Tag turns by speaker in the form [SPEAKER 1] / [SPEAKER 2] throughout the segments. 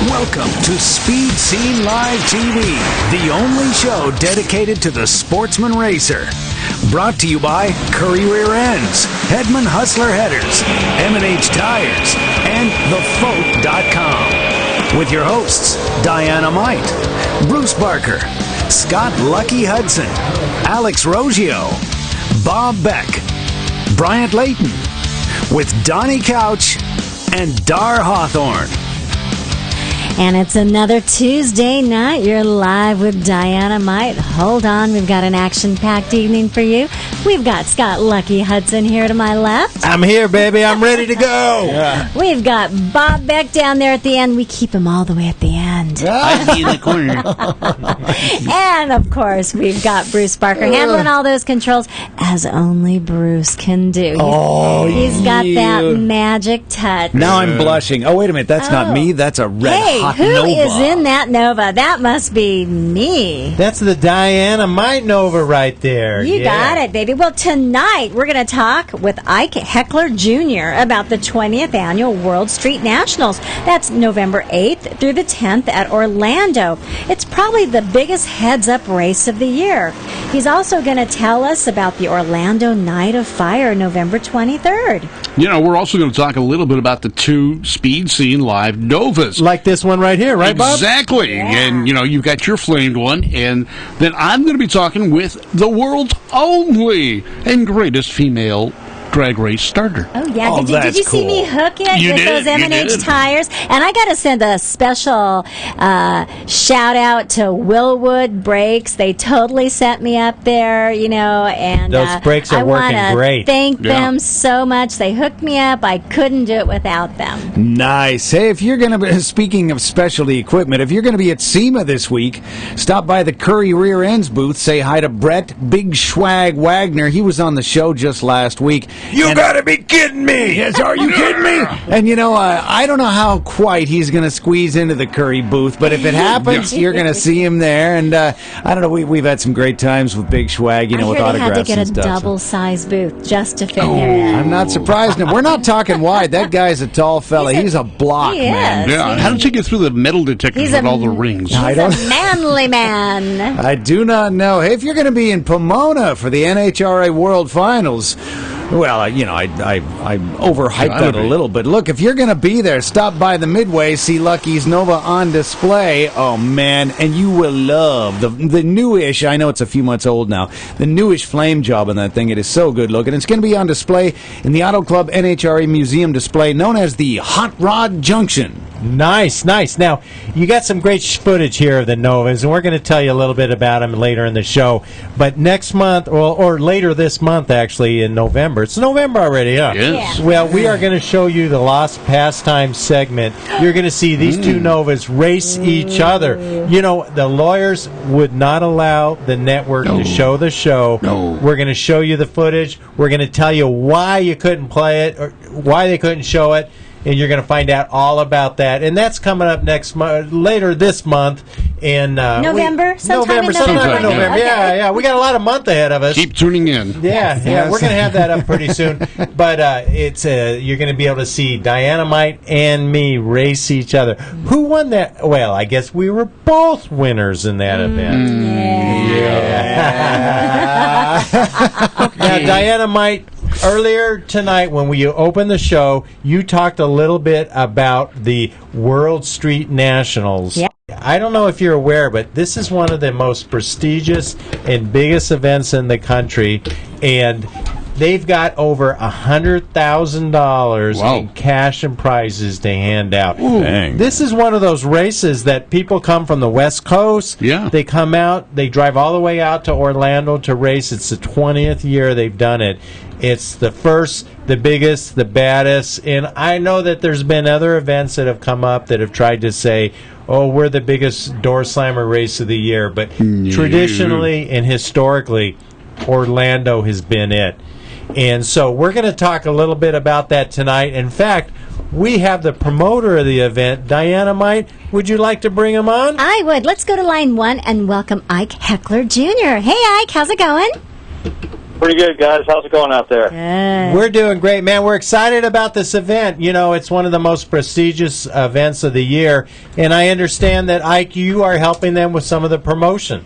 [SPEAKER 1] Welcome to Speed Scene Live TV, the only show dedicated to the sportsman racer. Brought to you by Curry Rear Ends, Hedman Hustler Headers, M&H Tires, and TheFote.com. With your hosts, Diana Might, Bruce Barker, Scott Lucky Hudson, Alex Roggio, Bob Beck, Bryant Layton, with Donnie Couch and Dar Hawthorne.
[SPEAKER 2] And it's another Tuesday night. You're live with Diana Might. Hold on, we've got an action-packed evening for you. We've got Scott Lucky Hudson here to my left.
[SPEAKER 3] I'm here, baby. I'm ready to go.
[SPEAKER 4] Yeah.
[SPEAKER 2] We've got Bob Beck down there at the end. We keep him all the way at the end.
[SPEAKER 4] I'd be in the corner.
[SPEAKER 2] And, of course, we've got Bruce Barker handling all those controls as only Bruce can do. He's got that magic touch.
[SPEAKER 3] Now I'm blushing. Oh, wait a minute. That's not me. That's a red hot
[SPEAKER 2] who
[SPEAKER 3] Nova.
[SPEAKER 2] is in that Nova? That must be me.
[SPEAKER 5] That's the Diana Might Nova right there.
[SPEAKER 2] You got it, baby. Well, tonight we're going to talk with Ike Heckler Jr. about the 20th Annual World Street Nationals. That's November 8th through the 10th at Orlando. It's probably the biggest heads-up race of the year. He's also going to tell us about the Orlando Night of Fire, November 23rd.
[SPEAKER 4] You know, we're also going to talk a little bit about the two Speed Scene Live Novas.
[SPEAKER 5] Like this one right here, right, Bob?
[SPEAKER 4] Exactly.
[SPEAKER 2] Yeah.
[SPEAKER 4] And, you know, you've got your flamed one, and then I'm going to be talking with the world's only and greatest female drag race starter.
[SPEAKER 2] Oh, yeah.
[SPEAKER 3] Oh,
[SPEAKER 2] Did you see me hook it
[SPEAKER 4] You
[SPEAKER 2] with
[SPEAKER 4] did,
[SPEAKER 2] those
[SPEAKER 4] you
[SPEAKER 2] M&H
[SPEAKER 4] did.
[SPEAKER 2] tires? And I got to send a special shout-out to Willwood Brakes. They totally set me up there, you know, and
[SPEAKER 5] Those brakes are
[SPEAKER 2] I
[SPEAKER 5] working
[SPEAKER 2] wanna
[SPEAKER 5] great.
[SPEAKER 2] Thank
[SPEAKER 4] Yeah.
[SPEAKER 2] them so much. They hooked me up. I couldn't do it without them.
[SPEAKER 3] Nice. Hey, if you're going to be, speaking of specialty equipment, if you're going to be at SEMA this week, stop by the Curry Rear Ends booth. Say hi to Brett Big Schwag Wagner. He was on the show just last week.
[SPEAKER 5] You gotta be kidding me!
[SPEAKER 3] Yes, are you kidding me? And you know, I don't know how quite he's going to squeeze into the Curry booth, but if it happens, you're going to see him there. And I don't know, we've had some great times with Big Schwag, you know,
[SPEAKER 2] I
[SPEAKER 3] with
[SPEAKER 2] hear they had
[SPEAKER 3] autographs
[SPEAKER 2] to get
[SPEAKER 3] and
[SPEAKER 2] a
[SPEAKER 3] stuff.
[SPEAKER 2] double-size booth just to fit him
[SPEAKER 3] I'm not surprised. We're not talking wide. That guy's a tall fella. He's a block,
[SPEAKER 2] he
[SPEAKER 3] man.
[SPEAKER 2] is.
[SPEAKER 4] Yeah, how did you get through the metal detectors
[SPEAKER 2] He's
[SPEAKER 4] with
[SPEAKER 2] a-
[SPEAKER 4] all the rings?
[SPEAKER 2] He's a manly man.
[SPEAKER 3] I do not know. Hey, if you're going to be in Pomona for the NHRA World Finals, well, you know, I overhyped
[SPEAKER 4] Gotta
[SPEAKER 3] that a
[SPEAKER 4] be.
[SPEAKER 3] little bit. Look, if you're going to be there, stop by the Midway, see Lucky's Nova on display. Oh, man, and you will love the newish, I know it's a few months old now, the newish flame job on that thing. It is so good looking. It's going to be on display in the Auto Club NHRA Museum display known as the Hot Rod Junction.
[SPEAKER 5] Nice. Now, you got some great footage here of the Novas, and we're going to tell you a little bit about them later in the show. But next month, or later this month, actually, in November. It's November already, huh?
[SPEAKER 4] Yes.
[SPEAKER 2] Yeah.
[SPEAKER 5] Well, we are going to show you the Lost Pastime segment. You're going to see these two Novas race each other. You know, the lawyers would not allow the network to show the show.
[SPEAKER 4] No.
[SPEAKER 5] We're going to show you the footage. We're going to tell you why you couldn't play it, or why they couldn't show it. And you're going to find out all about that, and that's coming up next month, later this month in
[SPEAKER 2] November? Sometime in
[SPEAKER 4] November.
[SPEAKER 5] November.
[SPEAKER 2] Okay.
[SPEAKER 5] Yeah. We got a lot of month ahead of us.
[SPEAKER 4] Keep tuning in.
[SPEAKER 5] Yeah, we're going to have that up pretty soon. But it's you're going to be able to see Diana Might and me race each other. Who won that? Well, I guess we were both winners in that event. Now, Diana Might, earlier tonight when we opened the show, you talked a little bit about the World Street Nationals.
[SPEAKER 2] Yeah.
[SPEAKER 5] I don't know if you're aware, but this is one of the most prestigious and biggest events in the country, and they've got over $100,000
[SPEAKER 4] Wow.
[SPEAKER 5] in cash and prizes to hand out.
[SPEAKER 3] Dang.
[SPEAKER 5] This is one of those races that people come from the West Coast.
[SPEAKER 4] Yeah.
[SPEAKER 5] They come out, they drive all the way out to Orlando to race. It's the 20th year they've done it. It's the first, the biggest, the baddest. And I know that there's been other events that have come up that have tried to say, oh, we're the biggest door slammer race of the year. But traditionally and historically, Orlando has been it. And so we're going to talk a little bit about that tonight. In fact, we have the promoter of the event, Diana Might. Would you like to bring him on?
[SPEAKER 2] I would. Let's go to line 1 and welcome Ike Heckler Jr. Hey, Ike, how's it going?
[SPEAKER 6] Pretty good, guys. How's it going out there?
[SPEAKER 2] Good.
[SPEAKER 5] We're doing great, man. We're excited about this event. You know, it's one of the most prestigious events of the year, and I understand that, Ike, you are helping them with some of the promotion.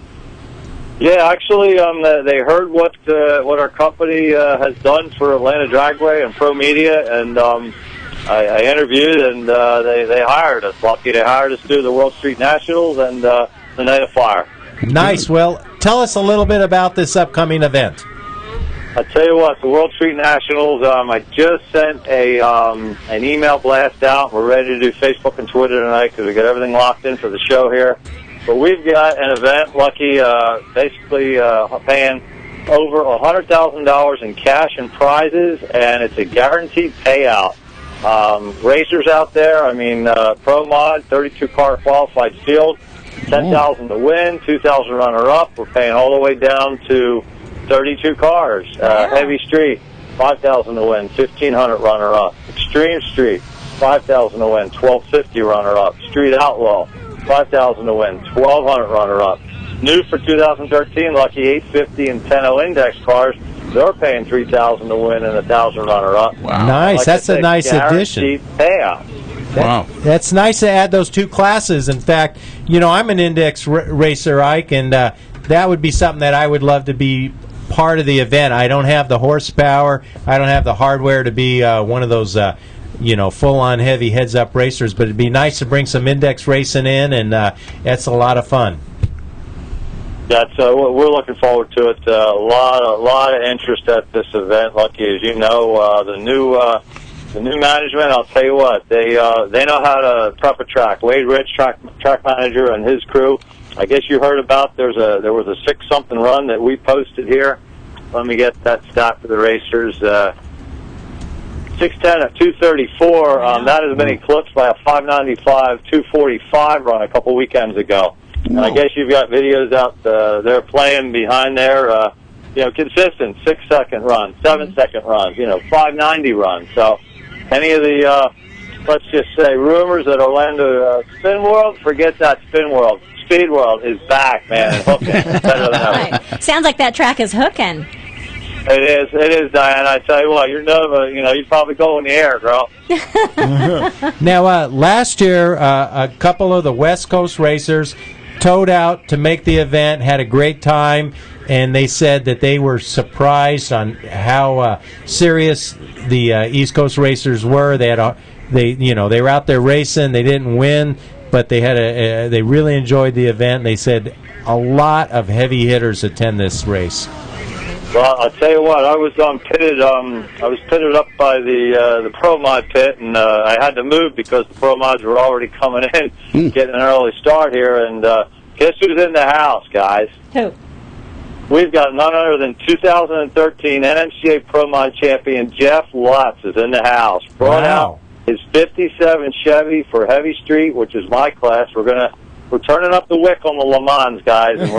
[SPEAKER 6] Yeah, actually, they heard what our company has done for Atlanta Dragway and Pro Media, and I interviewed, and they hired us. Lucky they hired us to do the World Street Nationals and the Night of Fire.
[SPEAKER 5] Nice. Well, tell us a little bit about this upcoming event.
[SPEAKER 6] I tell you what, the World Street Nationals. I just sent an email blast out. We're ready to do Facebook and Twitter tonight because we got everything locked in for the show here. But we've got an event, Lucky, basically paying over $100,000 in cash and prizes, and it's a guaranteed payout. Racers out there, I mean, Pro Mod, 32-car qualified field, $10,000 to win, $2,000 runner-up. We're paying all the way down to 32 cars. Heavy Street, $5,000 to win, $1,500 runner-up. Extreme Street, $5,000 to win, $1,250 runner-up. Street Outlaw, $5,000 to win, $1,200 runner-up. New for 2013, Lucky 850 and 10.0 index cars. They're paying $3,000 to win and $1,000 runner-up.
[SPEAKER 4] Wow.
[SPEAKER 5] Nice.
[SPEAKER 6] Like
[SPEAKER 5] That's
[SPEAKER 6] I
[SPEAKER 5] a
[SPEAKER 6] said,
[SPEAKER 5] nice addition.
[SPEAKER 6] guaranteed payout.
[SPEAKER 4] Wow.
[SPEAKER 5] That's nice to add those two classes. In fact, you know, I'm an index racer, Ike, and that would be something that I would love to be part of the event. I don't have the horsepower. I don't have the hardware to be one of those, full-on heavy heads-up racers, but it'd be nice to bring some index racing in, and that's a lot of fun.
[SPEAKER 6] That's we're looking forward to it. A lot of interest at this event. Lucky, as you know, the new management. I'll tell you what, they know how to prep a track. Wade Rich, track manager, and his crew. I guess you heard about there was a 6-something run that we posted here. Let me get that stat for the racers. 610 at 234. That has been eclipsed by a 595 245 run a couple weekends ago. And I guess you've got videos out there playing behind there. Consistent 6-second runs, 7-second runs, 590 runs. So any of the let's just say rumors at Orlando Spin World, forget that Spin World. Speed World is back, man, and hooking. It's better than ever.
[SPEAKER 2] Right. Sounds like that track is hooking.
[SPEAKER 6] It is, Diane. I tell you what, you're Nova. You'd probably go in the air, girl.
[SPEAKER 5] Now, last year, a couple of the West Coast racers towed out to make the event, had a great time, and they said that they were surprised on how serious the East Coast racers were. They were out there racing. They didn't win, but they really enjoyed the event. They said a lot of heavy hitters attend this race.
[SPEAKER 6] Well, I'll tell you what, I was pitted. I was pitted up by the Pro Mod pit, and I had to move because the Pro Mods were already coming in, getting an early start here. And guess who's in the house, guys?
[SPEAKER 2] Who?
[SPEAKER 6] We've got none other than 2013 NMCA Pro Mod champion Jeff Lutz is in the house. Brought out his '57 Chevy for Heavy Street, which is my class. We're turning up the wick on the Le Mans, guys, and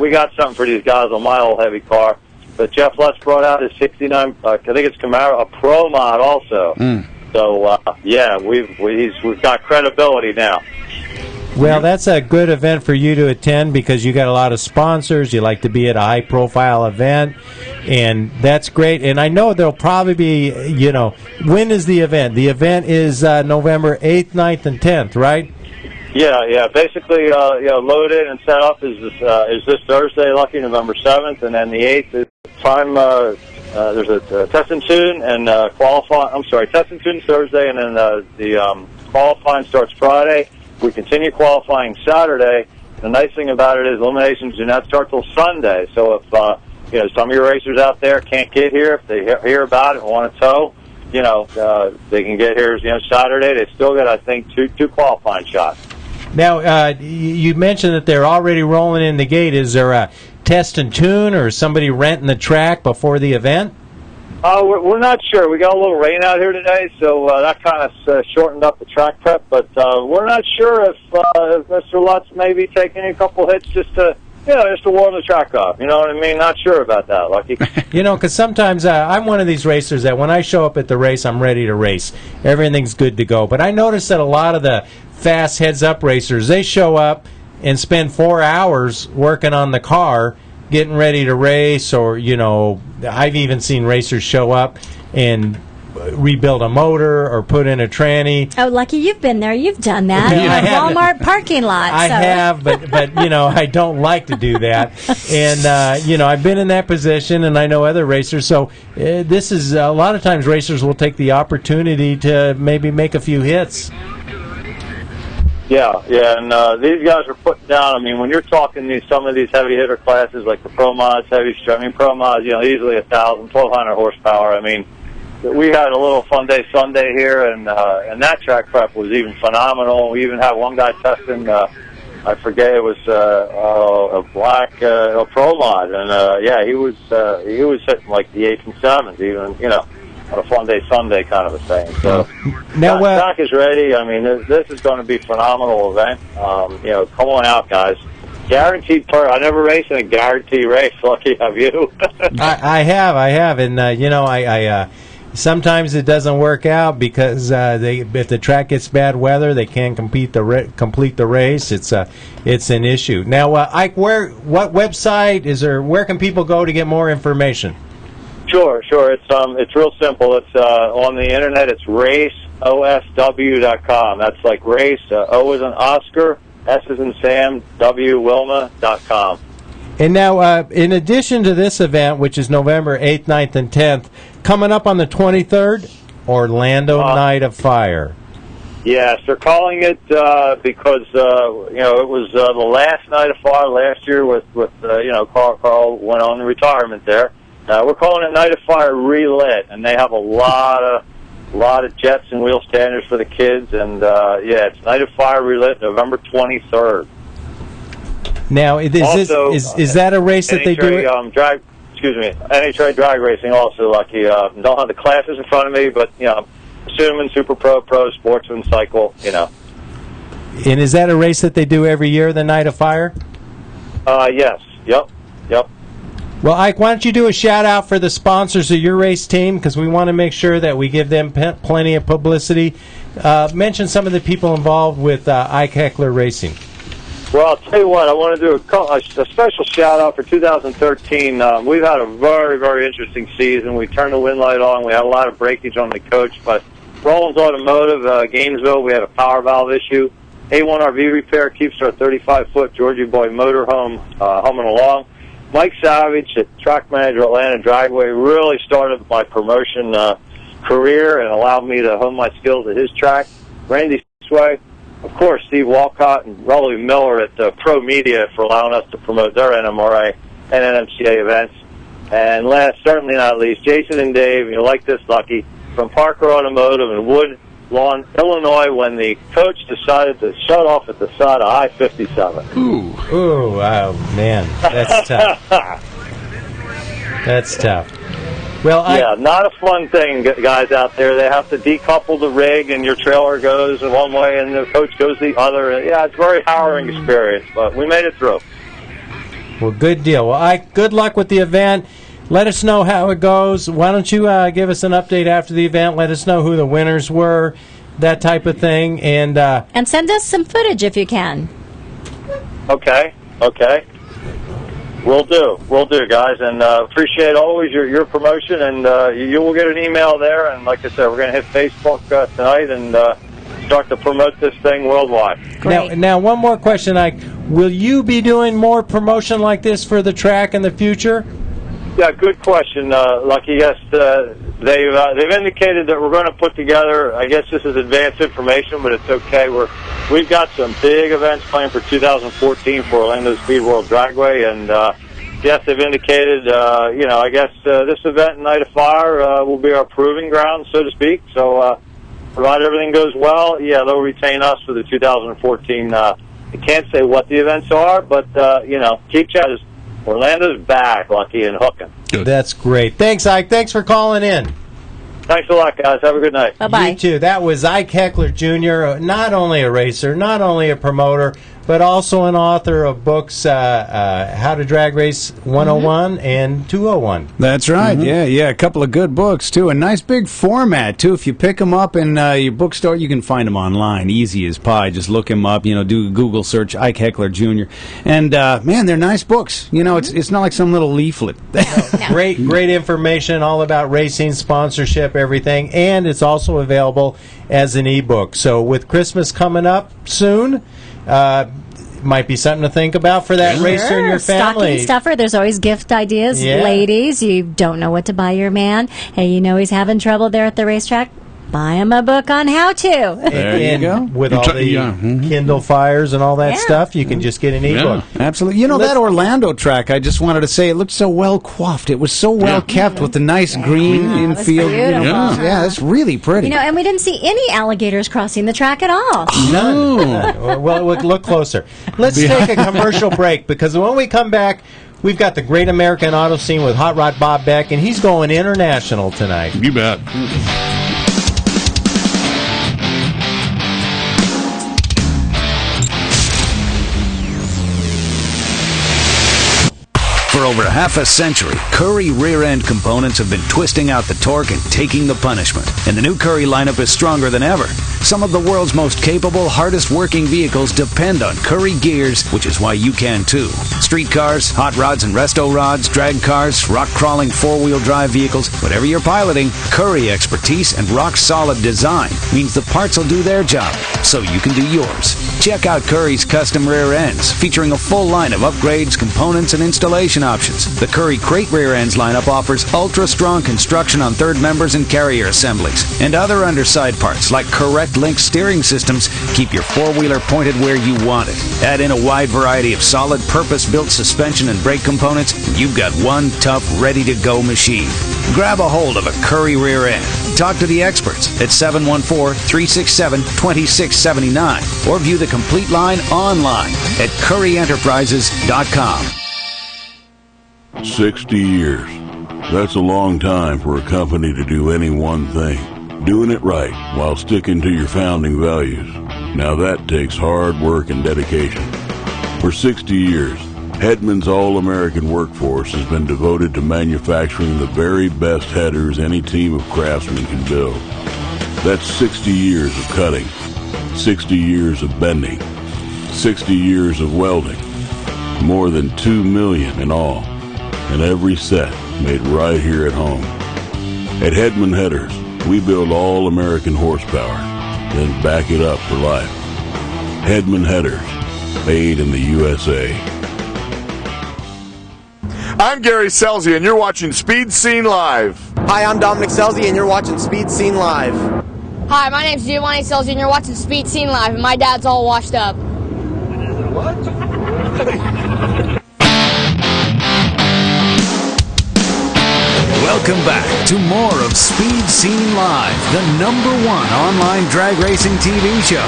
[SPEAKER 6] we got something for these guys on my old heavy car. But Jeff Lutz brought out his '69, I think it's Camaro, a Pro Mod also. So we've got credibility now.
[SPEAKER 5] Well, that's a good event for you to attend because you got a lot of sponsors. You like to be at a high-profile event, and that's great. And I know there'll probably be, when is the event? The event is November 8th, 9th, and 10th, right?
[SPEAKER 6] Yeah. Basically, loaded and set up is this Thursday, Lucky, November 7th, and then the 8th is time. There's a test and tune and qualify. I'm sorry, test and tune Thursday, and then the qualifying starts Friday. We continue qualifying Saturday. The nice thing about it is eliminations do not start till Sunday. So if some of your racers out there can't get here, if they hear about it and want to tow, they can get here. Saturday. They still get, I think, two qualifying shots.
[SPEAKER 5] Now, you mentioned that they're already rolling in the gate. Is there a test and tune or somebody renting the track before the event?
[SPEAKER 6] We're not sure. We got a little rain out here today, so that kind of shortened up the track prep. But we're not sure if Mr. Lutz may be taking a couple hits just to warm the track up. You know what I mean? Not sure about that, Lucky.
[SPEAKER 5] Because sometimes I'm one of these racers that when I show up at the race, I'm ready to race. Everything's good to go. But I noticed that a lot of the fast heads-up racers, they show up and spend 4 hours working on the car, getting ready to race, or I've even seen racers show up and rebuild a motor or put in a tranny.
[SPEAKER 2] Oh, Lucky, you've been there. You've done that.
[SPEAKER 5] Yeah, I have.
[SPEAKER 2] Walmart parking lot.
[SPEAKER 5] I have, but I don't like to do that. And I've been in that position, and I know other racers. So this is a lot of times racers will take the opportunity to maybe make a few hits.
[SPEAKER 6] Yeah, and these guys are putting down. I mean, when you're talking some of these heavy hitter classes like the Pro Mods, Pro Mods, easily 1,000, 1,200 horsepower. I mean, we had a little fun day Sunday here, and that track prep was even phenomenal. We even had one guy testing. I forget, it was a black a Pro Mod, and he was hitting like the 8s and 7s, even on a fun day Sunday kind of a thing. So
[SPEAKER 5] now
[SPEAKER 6] track is ready. I mean, this is going to be a phenomenal event. Come on out, guys. Guaranteed I never raced in a guaranteed race. Lucky, have you?
[SPEAKER 5] I have, and I sometimes it doesn't work out because if the track gets bad weather, they can't complete the race. It's an issue. Now, Ike, what website is there? Where can people go to get more information?
[SPEAKER 6] Sure. It's real simple. It's on the internet. It's raceosw.com. That's like race. O is in Oscar, S is in Sam, W Wilma.com.
[SPEAKER 5] And now, in addition to this event, which is November 8th, 9th, and 10th, coming up on the 23rd, Orlando Night of Fire.
[SPEAKER 6] Yes, they're calling it because it was the last Night of Fire last year with Carl went on retirement there. We're calling it Night of Fire Relit, and they have a lot of jets and wheel standards for the kids, and it's Night of Fire Relit, November 23rd.
[SPEAKER 5] Now, is that a race that they do?
[SPEAKER 6] NHRA drag racing also, Lucky. Don't have the classes in front of me, but assuming Super Pro, Sportsman, Cycle,
[SPEAKER 5] And is that a race that they do every year, the Night of Fire?
[SPEAKER 6] Yes. Yep.
[SPEAKER 5] Well, Ike, why don't you do a shout-out for the sponsors of your race team, because we want to make sure that we give them plenty of publicity. Mention some of the people involved with Ike Heckler Racing.
[SPEAKER 6] Well, I'll tell you what, I want to do a special shout-out for 2013. We've had a very, very interesting season. We turned the wind light on. We had a lot of breakage on the coach, but Rollins Automotive, Gainesville, we had a power valve issue. A1 RV Repair keeps our 35-foot Georgia Boy motorhome humming along. Mike Savage, at track manager Atlanta Dragway, really started my promotion career and allowed me to hone my skills at his track. Randy Sway, of course, Steve Walcott and Rolly Miller at Pro Media for allowing us to promote their NMRA and NMCA events. And last, certainly not least, Jason and Dave, you like this, Lucky, from Parker Automotive in Woodlawn, Illinois, when the coach decided to shut off at the side of I-57.
[SPEAKER 5] Ooh, oh, man, that's tough. That's tough. Well,
[SPEAKER 6] not a fun thing, guys out there. They have to decouple the rig, and your trailer goes one way, and the coach goes the other. Yeah, it's a very harrowing experience, but we made it through.
[SPEAKER 5] Well, good deal. Well, Ike, good luck with the event. Let us know how it goes. Why don't you give us an update after the event? Let us know who the winners were, that type of thing, and
[SPEAKER 2] send us some footage if you can.
[SPEAKER 6] Okay. Will do, guys, and appreciate always your promotion, and you will get an email there, and like I said, we're going to hit Facebook tonight and start to promote this thing worldwide.
[SPEAKER 5] Now, one more question, Ike. Will you be doing more promotion like this for the track in the future?
[SPEAKER 6] Yeah, good question, Lucky. Yes, they've indicated that we're going to put together, I guess this is advanced information, but it's okay. We've got some big events planned for 2014 for Orlando Speed World Dragway, and yes, they've indicated, I guess this event, Night of Fire, will be our proving ground, so to speak. So, provided everything goes well, they'll retain us for the 2014. I can't say what the events are, but, keep chatting. Orlando's back, Lucky, and hooking.
[SPEAKER 4] Good.
[SPEAKER 5] That's great. Thanks, Ike. Thanks for calling in.
[SPEAKER 6] Thanks a lot, guys. Have a good night.
[SPEAKER 2] Bye-bye.
[SPEAKER 5] You too. That was Ike Heckler Jr., not only a racer, not only a promoter, but also an author of books How to Drag Race 101 and 201.
[SPEAKER 3] That's right. Yeah. A couple of good books, too. A nice big format, too. If you pick them up in your bookstore, you can find them online. Easy as pie. Just look him up. Do a Google search, Ike Heckler Jr. And, man, they're nice books. It's not like some little leaflet.
[SPEAKER 5] Great information all about racing, sponsorship, everything. And it's also available as an ebook. So with Christmas coming up soon, might be something to think about for that racer in your family.
[SPEAKER 2] Stocking stuffer. There's always gift ideas.
[SPEAKER 5] Yeah.
[SPEAKER 2] Ladies, you don't know what to buy your man. Hey, he's having trouble there at the racetrack. Buy him a book on how to.
[SPEAKER 3] There you go.
[SPEAKER 5] With all the Kindle Fires and all that stuff, you can just get an ebook.
[SPEAKER 3] Absolutely. That Orlando track, I just wanted to say, it looked so well coiffed. It was so well kept with the nice green infield. Yeah, it's really pretty.
[SPEAKER 2] And we didn't see any alligators crossing the track at all.
[SPEAKER 5] None. Well, look closer. Let's take a commercial break, because when we come back, we've got the Great American Auto Scene with Hot Rod Bob Beck, and he's going international tonight.
[SPEAKER 4] You bet.
[SPEAKER 1] For over half a century, Currie rear-end components have been twisting out the torque and taking the punishment. And the new Currie lineup is stronger than ever. Some of the world's most capable, hardest-working vehicles depend on Currie gears, which is why you can too. Street cars, hot rods and resto rods, drag cars, rock-crawling four-wheel drive vehicles, whatever you're piloting, Currie expertise and rock-solid design means the parts will do their job, so you can do yours. Check out Currie's custom rear ends, featuring a full line of upgrades, components, and installation options. The Currie Crate rear ends lineup offers ultra-strong construction on third members and carrier assemblies. And other underside parts, like Correct Link steering systems, keep your four-wheeler pointed where you want it. Add in a wide variety of solid, purpose-built suspension and brake components, and you've got one tough, ready-to-go machine. Grab a hold of a Currie rear end. Talk to the experts at 714-367-2679 or view the complete line online at currieenterprises.com.
[SPEAKER 7] 60 years. That's a long time for a company to do any one thing. Doing it right while sticking to your founding values. Now that takes hard work and dedication. For 60 years, Hedman's all-American workforce has been devoted to manufacturing the very best headers any team of craftsmen can build. That's 60 years of cutting, 60 years of bending, 60 years of welding, more than 2 million in all, and every set made right here at home. At Hedman Headers, we build all-American horsepower, then back it up for life. Hedman Headers, made in the USA.
[SPEAKER 8] I'm Gary Scelzi, and you're watching Speed Scene Live.
[SPEAKER 9] Hi, I'm Dominic Scelzi, and you're watching Speed Scene Live.
[SPEAKER 10] Hi, my name's Giovanni Scelzi, and you're watching Speed Scene Live, and my dad's all washed up.
[SPEAKER 8] What?
[SPEAKER 1] Welcome back to more of Speed Scene Live, the #1 online drag racing TV show.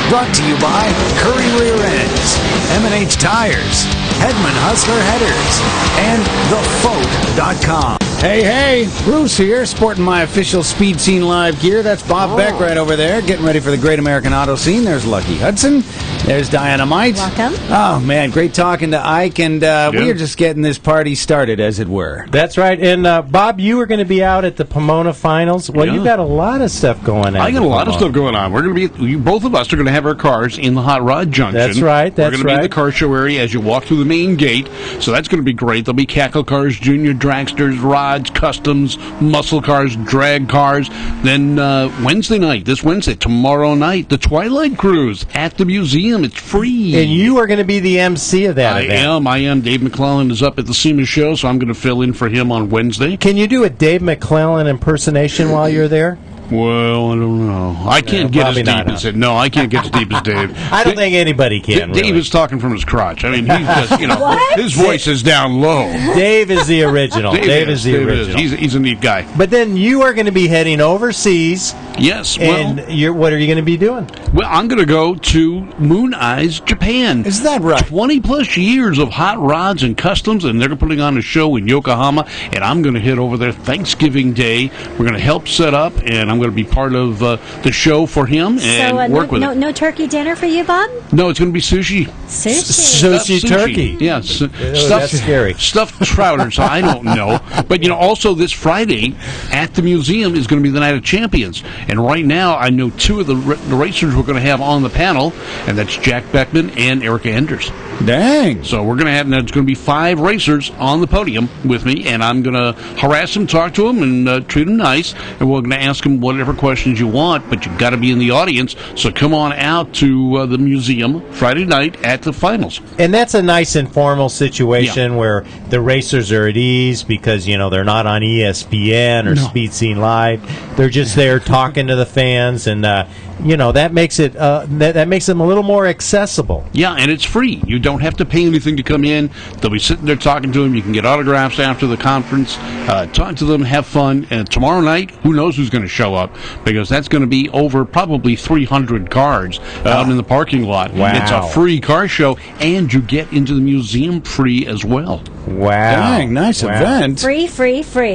[SPEAKER 1] Brought to you by Currie Rear Ends, M&H Tires, Hedman Hustler Headers, and TheFote.com.
[SPEAKER 3] Hey, Bruce here, sporting my official Speed Scene Live gear. That's Bob Beck right over there, getting ready for the Great American Auto Scene. There's Lucky Hudson. There's Diana Might.
[SPEAKER 2] Welcome.
[SPEAKER 3] Oh, man, great talking to Ike, and we are just getting this party started, as it were.
[SPEAKER 5] That's right. And, Bob, you were going to be out at the Pomona Finals. Well, you've got a lot of stuff going on.
[SPEAKER 4] I got a lot of stuff going on. We're going to be, both of us are going to have our cars in the Hot Rod Junction.
[SPEAKER 5] That's right.
[SPEAKER 4] We're going to be in the car show area as you walk through the main gate, so that's going to be great. There'll be cackle cars, junior dragsters, rods, customs, muscle cars, drag cars. Then this Wednesday, tomorrow night, the Twilight Cruise at the museum. It's free.
[SPEAKER 5] And you are going to be the MC of that event.
[SPEAKER 4] I am. Dave McClellan is up at the SEMA show, so I'm going to fill in for him on Wednesday.
[SPEAKER 5] Can you do a Dave McClellan impersonation while you're there?
[SPEAKER 4] Well, I don't know. I can't get as deep as it. No, I can't get as deep as Dave.
[SPEAKER 5] I don't think anybody can.
[SPEAKER 4] Dave is talking from his crotch. I mean, he's just, his voice is down low.
[SPEAKER 5] Dave is the original. Dave is the original.
[SPEAKER 4] He's a neat guy.
[SPEAKER 5] But then you are going to be heading overseas.
[SPEAKER 4] Yes.
[SPEAKER 5] And what are you going to be doing?
[SPEAKER 4] Well, I'm going to go to Moon Eyes, Japan.
[SPEAKER 3] Is that right?
[SPEAKER 4] 20-plus years of hot rods and customs, and they're putting on a show in Yokohama, and I'm going to head over there Thanksgiving Day. We're going to help set up, and I'm I'm going to be part of the show for him and
[SPEAKER 2] So
[SPEAKER 4] work with him.
[SPEAKER 2] no turkey dinner for you, Bob?
[SPEAKER 4] No, it's going to be sushi.
[SPEAKER 2] Sushi.
[SPEAKER 5] Sushi turkey.
[SPEAKER 4] Yeah,
[SPEAKER 5] that's scary.
[SPEAKER 4] Stuffed trout, so I don't know. But, also this Friday at the museum is going to be the Night of Champions. And right now, I know two of the racers we're going to have on the panel, and that's Jack Beckman and Erica Enders.
[SPEAKER 3] Dang.
[SPEAKER 4] So we're going to have, there's going to be 5 racers on the podium with me, and I'm going to harass them, talk to them, and treat them nice. And we're going to ask them whatever questions you want, but you've got to be in the audience. So come on out to the museum Friday night at the finals.
[SPEAKER 5] And that's a nice informal situation where the racers are at ease because, they're not on ESPN or Speed Scene Live. They're just there talking to the fans, and, that makes it that makes them a little more accessible.
[SPEAKER 4] Yeah, and it's free. You don't have to pay anything to come in. They'll be sitting there talking to them. You can get autographs after the conference, talk to them, have fun. And tomorrow night, who knows who's going to show up, because that's going to be over probably 300 cars out in the parking lot.
[SPEAKER 5] Wow.
[SPEAKER 4] It's a free car show, and you get into the museum free as well.
[SPEAKER 5] Wow.
[SPEAKER 3] Dang, nice event.
[SPEAKER 2] Free.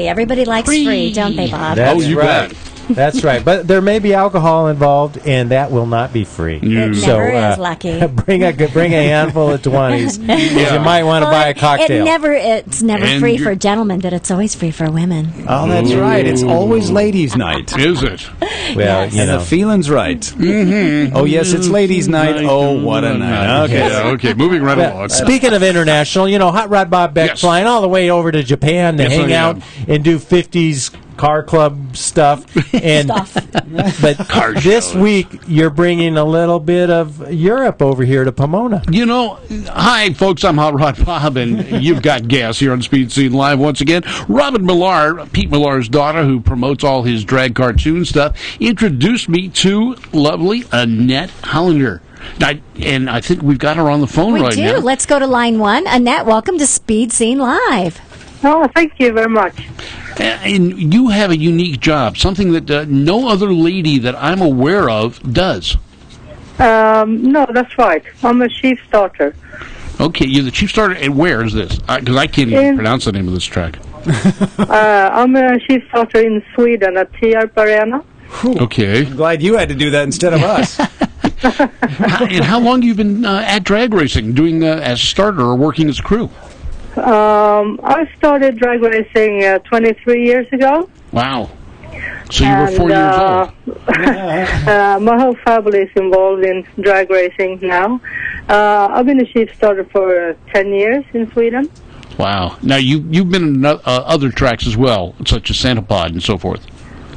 [SPEAKER 2] Everybody likes free, don't they, Bob?
[SPEAKER 5] That's
[SPEAKER 4] you
[SPEAKER 5] right.
[SPEAKER 4] bet.
[SPEAKER 5] That's right. But there may be alcohol involved, and that will not be free.
[SPEAKER 2] It never is, Lucky.
[SPEAKER 5] Bring a handful of 20s. You might want to buy a cocktail.
[SPEAKER 2] It's never free for gentlemen, but it's always free for women.
[SPEAKER 3] Oh, that's right. It's always ladies' night.
[SPEAKER 4] Is it?
[SPEAKER 5] Well,
[SPEAKER 2] Yes.
[SPEAKER 3] And the feeling's right. Mm-hmm. Oh, yes, it's ladies' night. Oh, what a night. Okay.
[SPEAKER 4] Yeah, okay, moving right along.
[SPEAKER 5] Speaking of international, Hot Rod Bob Beck
[SPEAKER 4] Yes.
[SPEAKER 5] flying all the way over to Japan to
[SPEAKER 4] Yes,
[SPEAKER 5] hang
[SPEAKER 4] I
[SPEAKER 5] out
[SPEAKER 4] am.
[SPEAKER 5] and do 50s car club stuff. And but
[SPEAKER 4] Car
[SPEAKER 5] this
[SPEAKER 4] shows.
[SPEAKER 5] week you're bringing a little bit of Europe over here to Pomona.
[SPEAKER 4] Hi, folks, I'm Hot Rod Bob, and you've got gas here on Speed Scene Live once again. Robin Millar, Pete Millar's daughter, who promotes all his drag cartoon stuff, introduced me to lovely Annette Hollander. And I think we've got her on the phone
[SPEAKER 2] We
[SPEAKER 4] right
[SPEAKER 2] do.
[SPEAKER 4] now.
[SPEAKER 2] Let's go to line 1. Annette, welcome to Speed Scene Live.
[SPEAKER 11] Oh, thank you very much.
[SPEAKER 4] And you have a unique job, something that no other lady that I'm aware of does.
[SPEAKER 11] No, that's right. I'm a chief starter.
[SPEAKER 4] Okay, you're the chief starter, and where is this? Because I can't even pronounce the name of this track.
[SPEAKER 11] I'm a chief starter in Sweden at Tierp Arena.
[SPEAKER 4] Okay.
[SPEAKER 3] I'm glad you had to do that instead of us.
[SPEAKER 4] And how long have you been at drag racing, doing as a starter or working as a crew?
[SPEAKER 11] I started drag racing 23 years ago.
[SPEAKER 4] Wow. So you were 4 years old.
[SPEAKER 11] My whole family is involved in drag racing now. I've been a chief starter for 10 years in Sweden.
[SPEAKER 4] Wow. Now, you've been in other tracks as well, such as Santa Pod and so forth.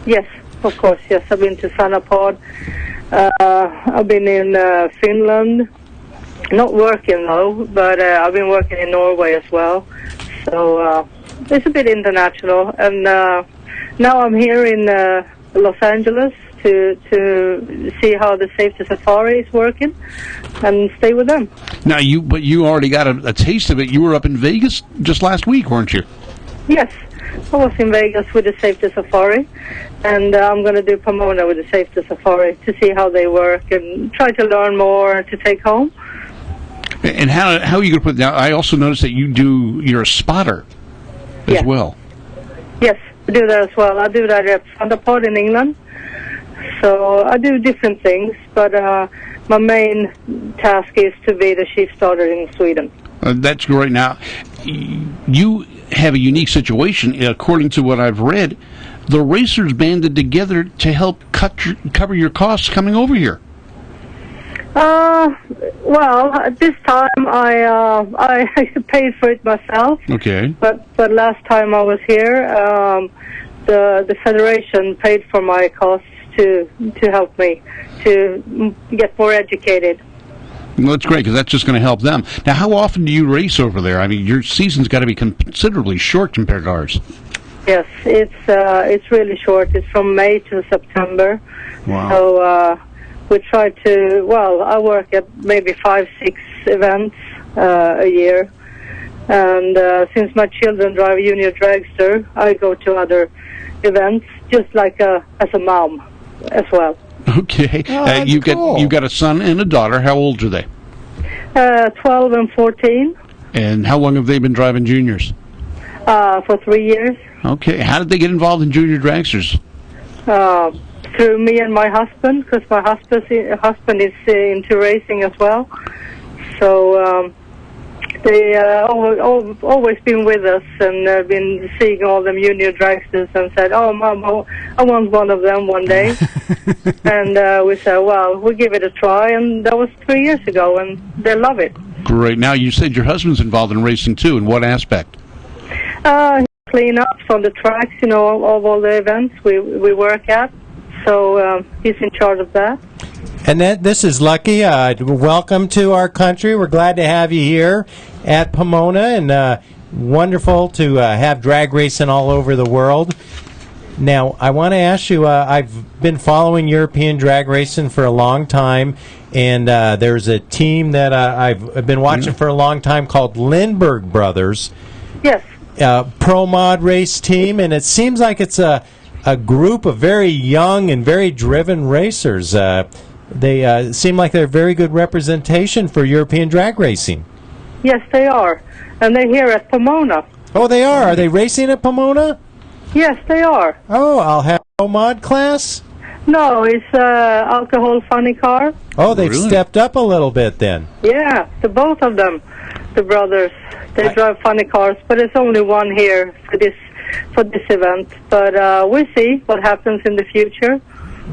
[SPEAKER 11] Yes, of course, yes. I've been to Sanapod. I've been in Finland. Not working, though, but I've been working in Norway as well. So it's a bit international. And now I'm here in Los Angeles to see how the Safety Safari is working and stay with them.
[SPEAKER 4] Now, but you already got a taste of it. You were up in Vegas just last week, weren't you?
[SPEAKER 11] Yes, I was in Vegas with the Safety Safari, and I'm going to do Pomona with the Safety Safari to see how they work and try to learn more to take home.
[SPEAKER 4] And how are you going to put now? I also noticed that you're a spotter as well.
[SPEAKER 11] Yes, I do that as well. I do that at Thunderpod in England. So I do different things, but my main task is to be the chief starter in Sweden.
[SPEAKER 4] That's great. Now, you have a unique situation. According to what I've read, the racers banded together to help cover your costs coming over here.
[SPEAKER 11] Well, at this time I paid for it myself.
[SPEAKER 4] Okay.
[SPEAKER 11] But last time I was here, the federation paid for my costs to help me to get more educated.
[SPEAKER 4] Well, that's great because that's just going to help them. Now, how often do you race over there? I mean, your season's got to be considerably short compared to ours.
[SPEAKER 11] Yes, it's really short. It's from May to September.
[SPEAKER 4] Wow.
[SPEAKER 11] So we try to. Well, I work at maybe 5-6 events a year, and since my children drive Junior Dragster, I go to other events just like as a mom as well.
[SPEAKER 4] Okay. You've got a son and a daughter. How old are they?
[SPEAKER 11] 12 and 14.
[SPEAKER 4] And how long have they been driving juniors?
[SPEAKER 11] For 3 years.
[SPEAKER 4] Okay. How did they get involved in Junior Dragsters?
[SPEAKER 11] through me and my husband, because my husband is into racing as well. So they always been with us and been seeing all them junior dragsters and said, "Oh, Mom, I want one of them one day." And we said, "Well, we'll give it a try." And that was 3 years ago, and they love it.
[SPEAKER 4] Great. Now, you said your husband's involved in racing, too. In what aspect?
[SPEAKER 11] Cleanups on the tracks, of all the events we work at. So he's in charge of that.
[SPEAKER 5] And this is Lucky. Welcome to our country. We're glad to have you here at Pomona, and wonderful to have drag racing all over the world. Now, I want to ask you, I've been following European drag racing for a long time, and there's a team that I've been watching for a long time called Lindbergh Brothers.
[SPEAKER 11] Yes.
[SPEAKER 5] Pro mod race team, and it seems like it's a group of very young and very driven racers. They seem like they're a very good representation for European drag racing.
[SPEAKER 11] Yes, they are. And they're here at Pomona.
[SPEAKER 5] Oh, they are? Are they racing at Pomona?
[SPEAKER 11] Yes, they are.
[SPEAKER 5] Oh, I'll have a mod class?
[SPEAKER 11] No, it's alcohol funny car.
[SPEAKER 5] Oh, they've stepped up a little bit then.
[SPEAKER 11] Yeah, the both of them, the brothers. They drive funny cars, but there's only one here for this event. But we'll see what happens in the future.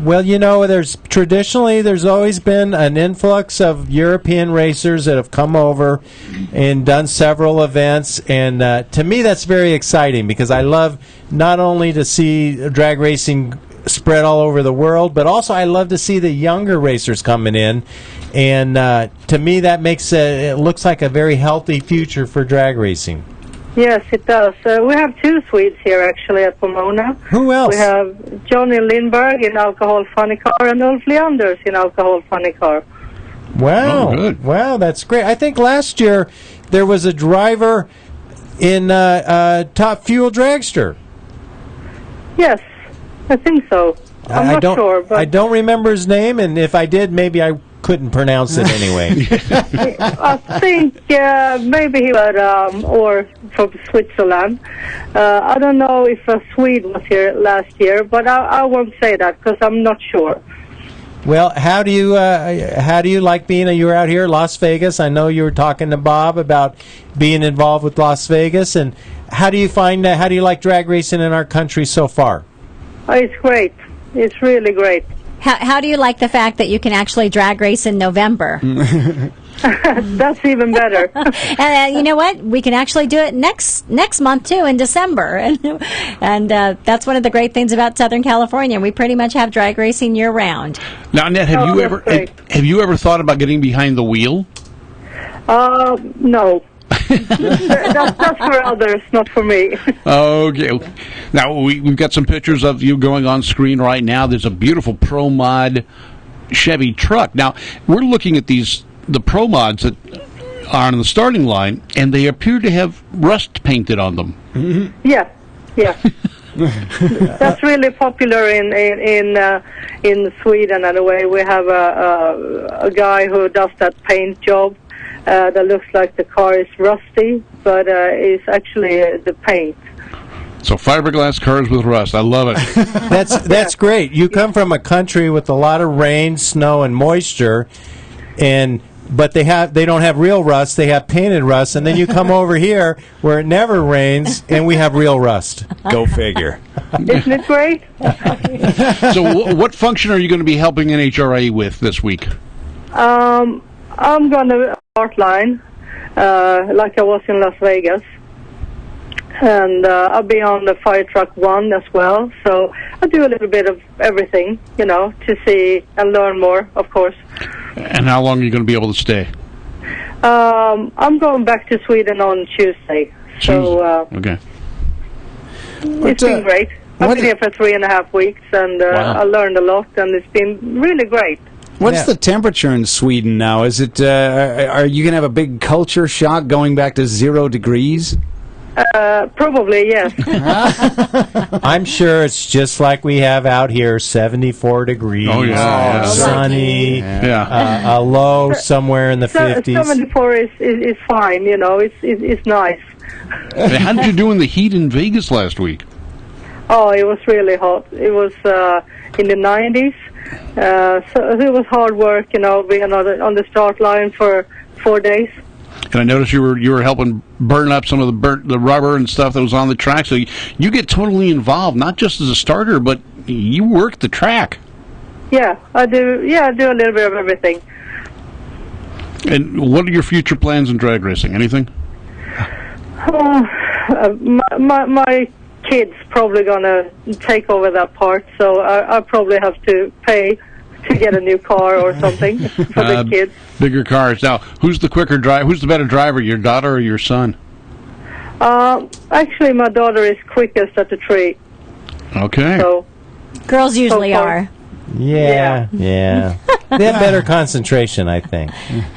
[SPEAKER 5] Well, there's always been an influx of European racers that have come over and done several events, and to me that's very exciting because I love not only to see drag racing spread all over the world, but also I love to see the younger racers coming in, and to me that makes it looks like a very healthy future for drag racing.
[SPEAKER 11] Yes, it does. We have two Swedes here, actually, at Pomona.
[SPEAKER 5] Who else?
[SPEAKER 11] We have Johnny Lindbergh in Alcohol Funny Car and Ulf Leanders in Alcohol Funny Car.
[SPEAKER 5] Wow.
[SPEAKER 4] Oh, good.
[SPEAKER 5] Wow, that's great. I think last year there was a driver in Top Fuel Dragster.
[SPEAKER 11] Yes, I think so. I'm not sure. But
[SPEAKER 5] I don't remember his name, and if I did, maybe I couldn't pronounce it anyway.
[SPEAKER 11] I think maybe he was, or from Switzerland. I don't know if a Swede was here last year, but I won't say that because I'm not sure.
[SPEAKER 5] Well, how do you like being? You were out here at Las Vegas. I know you were talking to Bob about being involved with Las Vegas, and how do you find? How do you like drag racing in our country so far?
[SPEAKER 11] It's great. It's really great.
[SPEAKER 2] How do you like the fact that you can actually drag race in November?
[SPEAKER 11] That's even better.
[SPEAKER 2] And you know what? We can actually do it next month too, in December. And that's one of the great things about Southern California. We pretty much have drag racing year round.
[SPEAKER 4] Now, Annette, have you ever thought about getting behind the wheel?
[SPEAKER 11] No. That's for others, not for me.
[SPEAKER 4] Okay. Now, we've got some pictures of you going on screen right now. There's a beautiful Pro Mod Chevy truck. Now, we're looking at the Pro Mods that are on the starting line, and they appear to have rust painted on them.
[SPEAKER 11] Mm-hmm. Yeah. That's really popular in Sweden. Anyway, we have a guy who does that paint job. That looks like the car is rusty, but it's actually the paint.
[SPEAKER 4] So fiberglass cars with rust. I love it.
[SPEAKER 5] That's great. You come from a country with a lot of rain, snow, and moisture, but they don't have real rust. They have painted rust, and then you come over here where it never rains, and we have real rust.
[SPEAKER 3] Go figure.
[SPEAKER 11] Isn't it great?
[SPEAKER 4] So what function are you going to be helping NHRA with this week?
[SPEAKER 11] I'm going to start line, like I was in Las Vegas. And I'll be on the Fire Truck 1 as well. So I do a little bit of everything, to see and learn more, of course.
[SPEAKER 4] And how long are you going to be able to stay?
[SPEAKER 11] I'm going back to Sweden on Tuesday. So
[SPEAKER 4] okay.
[SPEAKER 11] It's been great. I've been here for 3.5 weeks, and I learned a lot, and it's been really great.
[SPEAKER 3] What's the temperature in Sweden now? Is it? Are you going to have a big culture shock going back to 0 degrees?
[SPEAKER 11] Probably, yes.
[SPEAKER 5] I'm sure it's just like we have out here, 74 degrees.
[SPEAKER 4] Oh, yeah.
[SPEAKER 5] Sunny.
[SPEAKER 4] Yeah.
[SPEAKER 5] A low somewhere in the 50s.
[SPEAKER 11] 74 is fine, it's nice.
[SPEAKER 4] How did you do in the heat in Vegas last week?
[SPEAKER 11] Oh, it was really hot. It was in the 90s. So it was hard work, being on the start line for 4 days.
[SPEAKER 4] And I noticed you were helping burn up some of the rubber and stuff that was on the track. So you get totally involved, not just as a starter, but you work the track.
[SPEAKER 11] Yeah, I do. Yeah, I do a little bit of everything.
[SPEAKER 4] And what are your future plans in drag racing? Anything?
[SPEAKER 11] My kid's probably gonna take over that part, so I probably have to pay to get a new car or something for the kids.
[SPEAKER 4] Bigger cars. Now, who's the quicker driver? Who's the better driver, your daughter or your son?
[SPEAKER 11] Actually, my daughter is quickest at the tree.
[SPEAKER 4] Okay.
[SPEAKER 11] So
[SPEAKER 2] girls usually are.
[SPEAKER 5] Yeah. They have better concentration, I think.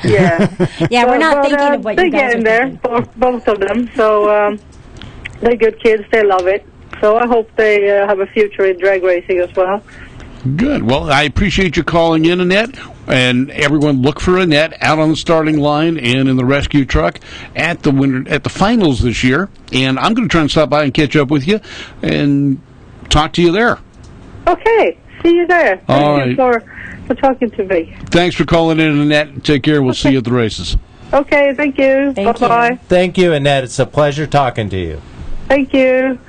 [SPEAKER 11] Yeah.
[SPEAKER 2] Yeah, we're not thinking of what you guys are
[SPEAKER 11] in there, both of them. So they're good kids. They love it. So I hope they have a future in drag racing as well.
[SPEAKER 4] Good. Well, I appreciate you calling in, Annette. And everyone, look for Annette out on the starting line and in the rescue truck at the finals this year. And I'm going to try and stop by and catch up with you and talk to you there.
[SPEAKER 11] Okay. See you there.
[SPEAKER 4] All
[SPEAKER 11] Thank you for talking to me.
[SPEAKER 4] Thanks for calling in, Annette. Take care. We'll see you at the races.
[SPEAKER 11] Okay. Thank you. Bye-bye.
[SPEAKER 5] Thank you, Annette. It's a pleasure talking to you.
[SPEAKER 11] Thank you.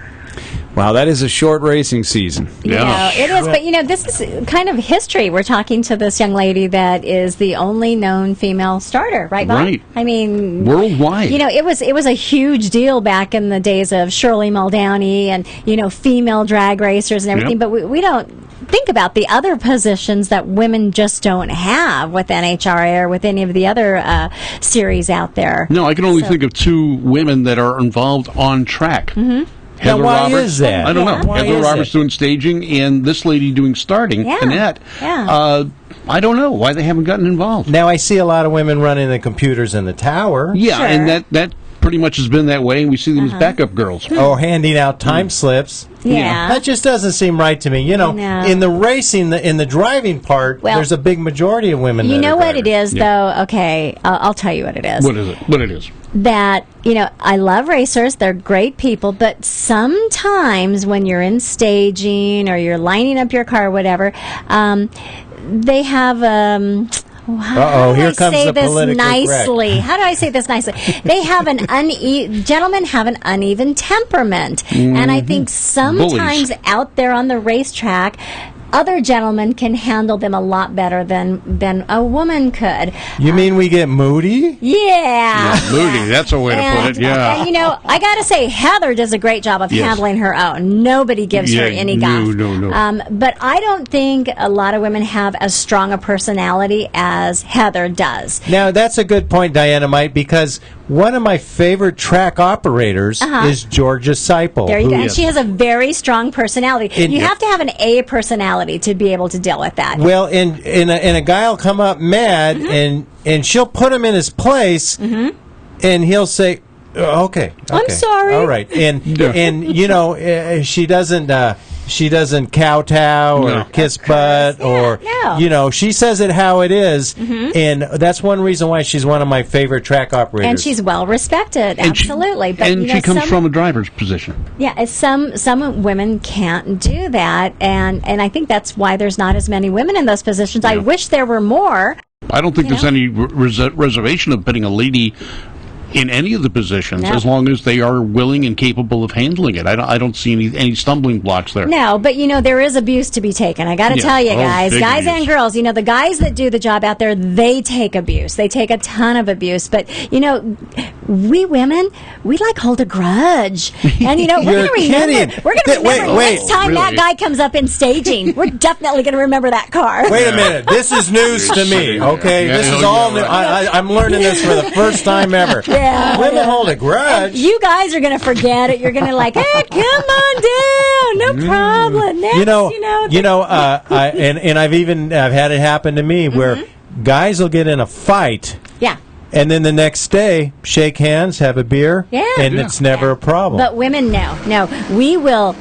[SPEAKER 3] Wow, that is a short racing season.
[SPEAKER 2] Yeah, it is. But, this is kind of history. We're talking to this young lady that is the only known female starter, right, Bob?
[SPEAKER 4] Right.
[SPEAKER 2] I mean,
[SPEAKER 4] worldwide.
[SPEAKER 2] It was a huge deal back in the days of Shirley Muldowney and, female drag racers and everything.
[SPEAKER 4] Yep.
[SPEAKER 2] But we don't think about the other positions that women just don't have with NHRA or with any of the other series out there.
[SPEAKER 4] No, I can only think of two women that are involved on track.
[SPEAKER 2] Mm-hmm.
[SPEAKER 4] Heather
[SPEAKER 5] why
[SPEAKER 4] Roberts,
[SPEAKER 5] is that?
[SPEAKER 4] I don't know.
[SPEAKER 5] Why
[SPEAKER 4] Heather
[SPEAKER 5] is
[SPEAKER 4] Roberts
[SPEAKER 5] it?
[SPEAKER 4] doing staging and this lady doing starting, Annette.
[SPEAKER 2] Yeah.
[SPEAKER 4] I don't know why they haven't gotten involved.
[SPEAKER 5] Now, I see a lot of women running the computers in the tower.
[SPEAKER 4] Yeah,
[SPEAKER 2] Sure.
[SPEAKER 4] and that pretty much has been that way, and we see them as backup girls.
[SPEAKER 5] Or handing out time slips.
[SPEAKER 2] Yeah.
[SPEAKER 5] That just doesn't seem right to me.
[SPEAKER 2] No.
[SPEAKER 5] In the racing, in the driving part,
[SPEAKER 2] Well,
[SPEAKER 5] there's a big majority of women.
[SPEAKER 2] You
[SPEAKER 5] that
[SPEAKER 2] know
[SPEAKER 5] are
[SPEAKER 2] what it
[SPEAKER 5] drivers.
[SPEAKER 2] is, though? Okay, I'll tell you what it is.
[SPEAKER 4] What is it? What it is?
[SPEAKER 2] That, I love racers. They're great people. But sometimes when you're in staging or you're lining up your car or whatever, they have... How do
[SPEAKER 5] here
[SPEAKER 2] I
[SPEAKER 5] comes
[SPEAKER 2] say
[SPEAKER 5] the
[SPEAKER 2] this
[SPEAKER 5] politically
[SPEAKER 2] nicely?
[SPEAKER 5] correct.
[SPEAKER 2] How do I say this nicely? They have gentlemen have an uneven temperament, and I think sometimes out there on the racetrack, other gentlemen can handle them a lot better than a woman could.
[SPEAKER 5] You mean we get moody?
[SPEAKER 2] Yeah.
[SPEAKER 4] Moody, that's a way to put it, yeah.
[SPEAKER 2] And, I got to say, Heather does a great job of handling her own. Nobody gives her any guff.
[SPEAKER 4] No.
[SPEAKER 2] But I don't think a lot of women have as strong a personality as Heather does.
[SPEAKER 5] Now, that's a good point, Dynamite, because one of my favorite track operators is Georgia Seipel.
[SPEAKER 2] There you go. And she has a very strong personality. You have to have an A personality to be able to deal with that.
[SPEAKER 5] Well, and a guy will come up mad, and she'll put him in his place, and he'll say, okay,
[SPEAKER 2] I'm sorry.
[SPEAKER 5] all right, and she doesn't kowtow or kiss butt or she says it how it is, and that's one reason why she's one of my favorite track operators.
[SPEAKER 2] And she's well respected, absolutely.
[SPEAKER 4] But she comes from a driver's position.
[SPEAKER 2] Yeah, some women can't do that, and I think that's why there's not as many women in those positions. I wish there were more.
[SPEAKER 4] I don't think there's any reservation of putting a lady in any of the positions, as long as they are willing and capable of handling it. I don't see any stumbling blocks there.
[SPEAKER 2] No, but there is abuse to be taken. I got to tell you, guys, guys and girls, the guys that do the job out there, they take abuse. They take a ton of abuse. But we women, we hold a grudge, and we're going to remember. We're going to remember next time that guy comes up in staging. We're definitely going to remember that car.
[SPEAKER 5] Wait a minute, this is news to me. Okay, this is all new. I'm learning this for the first time ever.
[SPEAKER 2] Yeah,
[SPEAKER 5] women hold a grudge.
[SPEAKER 2] And you guys are going to forget it. You're going to hey, come on down, no problem. Next,
[SPEAKER 5] and I've had it happen to me where guys will get in a fight.
[SPEAKER 2] Yeah.
[SPEAKER 5] And then the next day, shake hands, have a beer, and it's never a problem.
[SPEAKER 2] But women, no. We will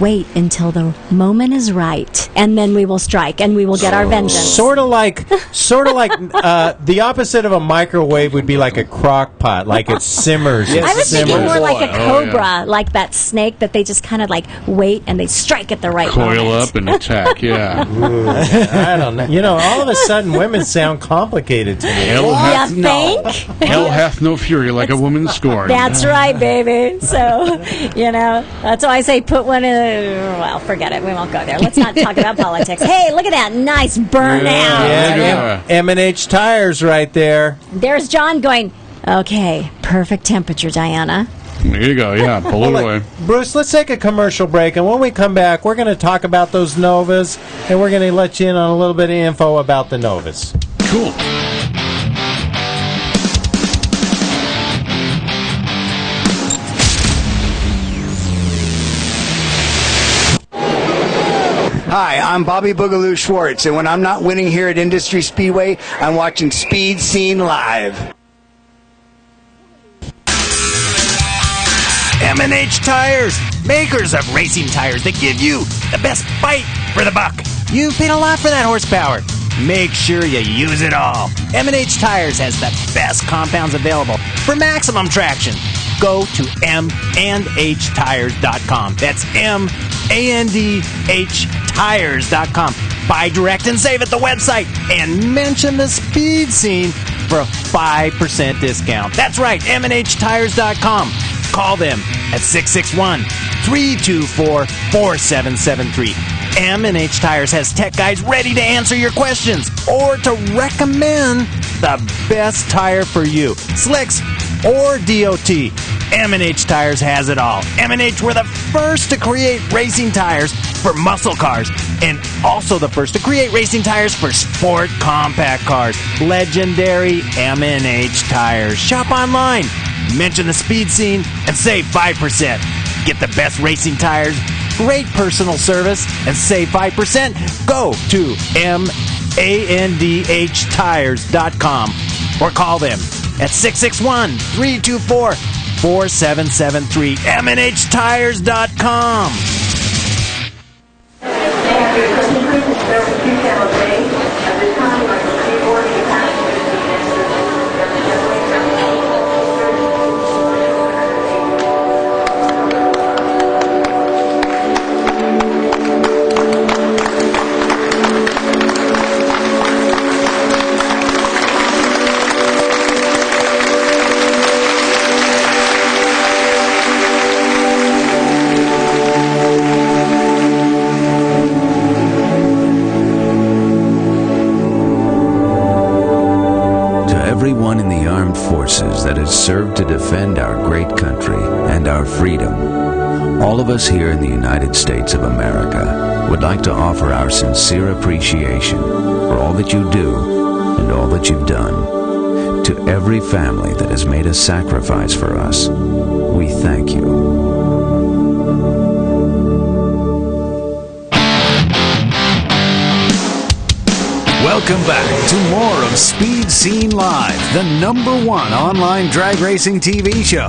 [SPEAKER 2] wait until the moment is right. and then we will strike, and we will get our vengeance.
[SPEAKER 5] Sort of like the opposite of a microwave would be like a crock pot, like it simmers.
[SPEAKER 2] I was thinking more like a
[SPEAKER 4] Oh,
[SPEAKER 2] cobra,
[SPEAKER 4] yeah.
[SPEAKER 2] like that snake that they just kind of like wait and they strike at the right
[SPEAKER 4] Coil
[SPEAKER 2] moment.
[SPEAKER 4] up and attack, yeah.
[SPEAKER 5] I don't know. You know, all of a sudden, women sound complicated to me.
[SPEAKER 4] Hell hath,
[SPEAKER 2] You think?
[SPEAKER 4] hell hath no fury like a woman scorned.
[SPEAKER 2] That's right, baby. So, that's why I say put one in. Well, forget it. We won't go there. Let's not talk about politics. Hey, look at that nice burnout.
[SPEAKER 5] Yeah, M&H Tires right there.
[SPEAKER 2] There's John going, okay, perfect temperature, Diana.
[SPEAKER 4] There you go, yeah. Pull it away.
[SPEAKER 5] Bruce, let's take a commercial break, and when we come back, we're going to talk about those Novas, and we're going to let you in on a little bit of info about the Novas.
[SPEAKER 4] Cool.
[SPEAKER 12] Hi, I'm Bobby Boogaloo Schwartz, and when I'm not winning here at Industry Speedway, I'm watching Speed Scene Live.
[SPEAKER 13] M&H Tires, makers of racing tires that give you the best bite for the buck. You've paid a lot for that horsepower. Make sure you use it all. M&H Tires has the best compounds available for maximum traction. Go to mandhtires.com. That's mandhtires.com. Buy direct and save at the website and mention the Speed Scene for a 5% discount. That's right, mandhtires.com. Call them at 661-324-4773. M&H Tires has tech guys ready to answer your questions or to recommend the best tire for you. Slicks or DOT. M&H Tires has it all. M&H were the first to create racing tires for muscle cars and also the first to create racing tires for sport compact cars. Legendary M&H Tires. Shop online. Mention the Speed Scene and save 5%. Get the best racing tires, great personal service, and save 5%. Go to mandhtires.com or call them at 661-324-4773. mandhtires.com.
[SPEAKER 14] Everyone in the armed forces that has served to defend our great country and our freedom, all of us here in the United States of America would like to offer our sincere appreciation for all that you do and all that you've done. To every family that has made a sacrifice for us, we thank you.
[SPEAKER 1] Welcome back to more of Speed Scene Live, the #1 online drag racing TV show.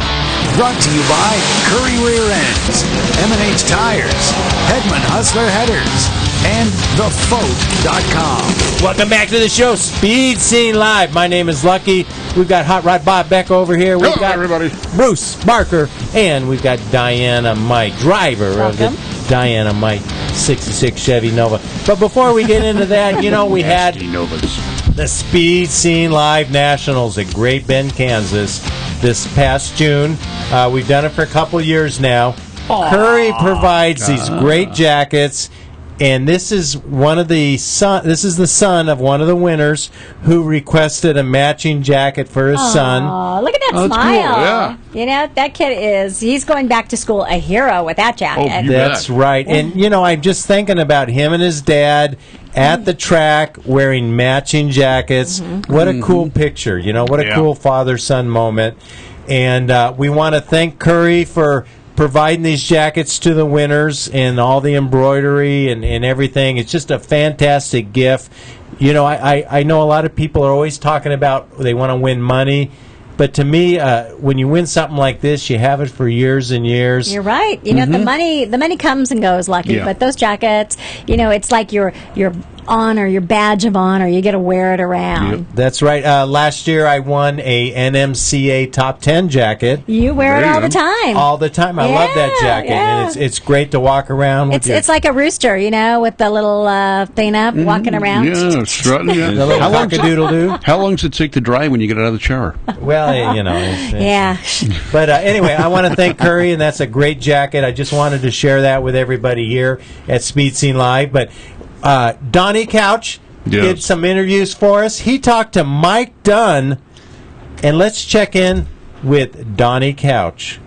[SPEAKER 1] Brought to you by Curry Rear Ends, M&H Tires, Hedman Hustler Headers, and TheFote.com.
[SPEAKER 5] Welcome back to the show, Speed Scene Live. My name is Lucky. We've got Hot Rod Bob Beck over here. We've got
[SPEAKER 4] everybody.
[SPEAKER 5] Bruce Barker, and we've got Diana Mike, driver of the Diana Mike 66 Chevy Nova. But before we get into that, we had the Speed Scene Live Nationals at Great Bend, Kansas this past June. We've done it for a couple years now. Curry provides these great jackets. And this is This is the son of one of the winners who requested a matching jacket for his son.
[SPEAKER 2] Oh, look at that
[SPEAKER 5] Oh, that's
[SPEAKER 2] smile!
[SPEAKER 5] cool,
[SPEAKER 2] Yeah. That kid he's going back to school a hero with that jacket.
[SPEAKER 5] That's right. And I'm just thinking about him and his dad at the track wearing matching jackets. What a cool picture! What a cool father-son moment. And we want to thank Curry for providing these jackets to the winners and all the embroidery and everything. It's just a fantastic gift. I know a lot of people are always talking about they want to win money. But to me, when you win something like this, you have it for years and years.
[SPEAKER 2] You're right. You know, the money comes and goes, Lucky.
[SPEAKER 5] Yeah.
[SPEAKER 2] But those jackets, you know, it's like your honor, your badge of honor. You get to wear it around.
[SPEAKER 5] That's right. Last year, I won a NMCA Top 10 jacket.
[SPEAKER 2] You wear it all the time.
[SPEAKER 5] All the time. I love that jacket, and it's great to walk around with.
[SPEAKER 2] It's like a rooster, you know, with the little thing up, walking around.
[SPEAKER 4] Yeah, strutting. Yeah.
[SPEAKER 5] The little cock-a-doodle-doo.
[SPEAKER 4] How long does it take to dry when you get out of the shower?
[SPEAKER 5] Well, you know.
[SPEAKER 2] Yeah.
[SPEAKER 5] But anyway, I want to thank Curry, and that's a great jacket. I just wanted to share that with everybody here at Speed Scene Live. But Donnie Couch did some interviews for us. He talked to Mike Dunn, and let's check in with Donnie Couch.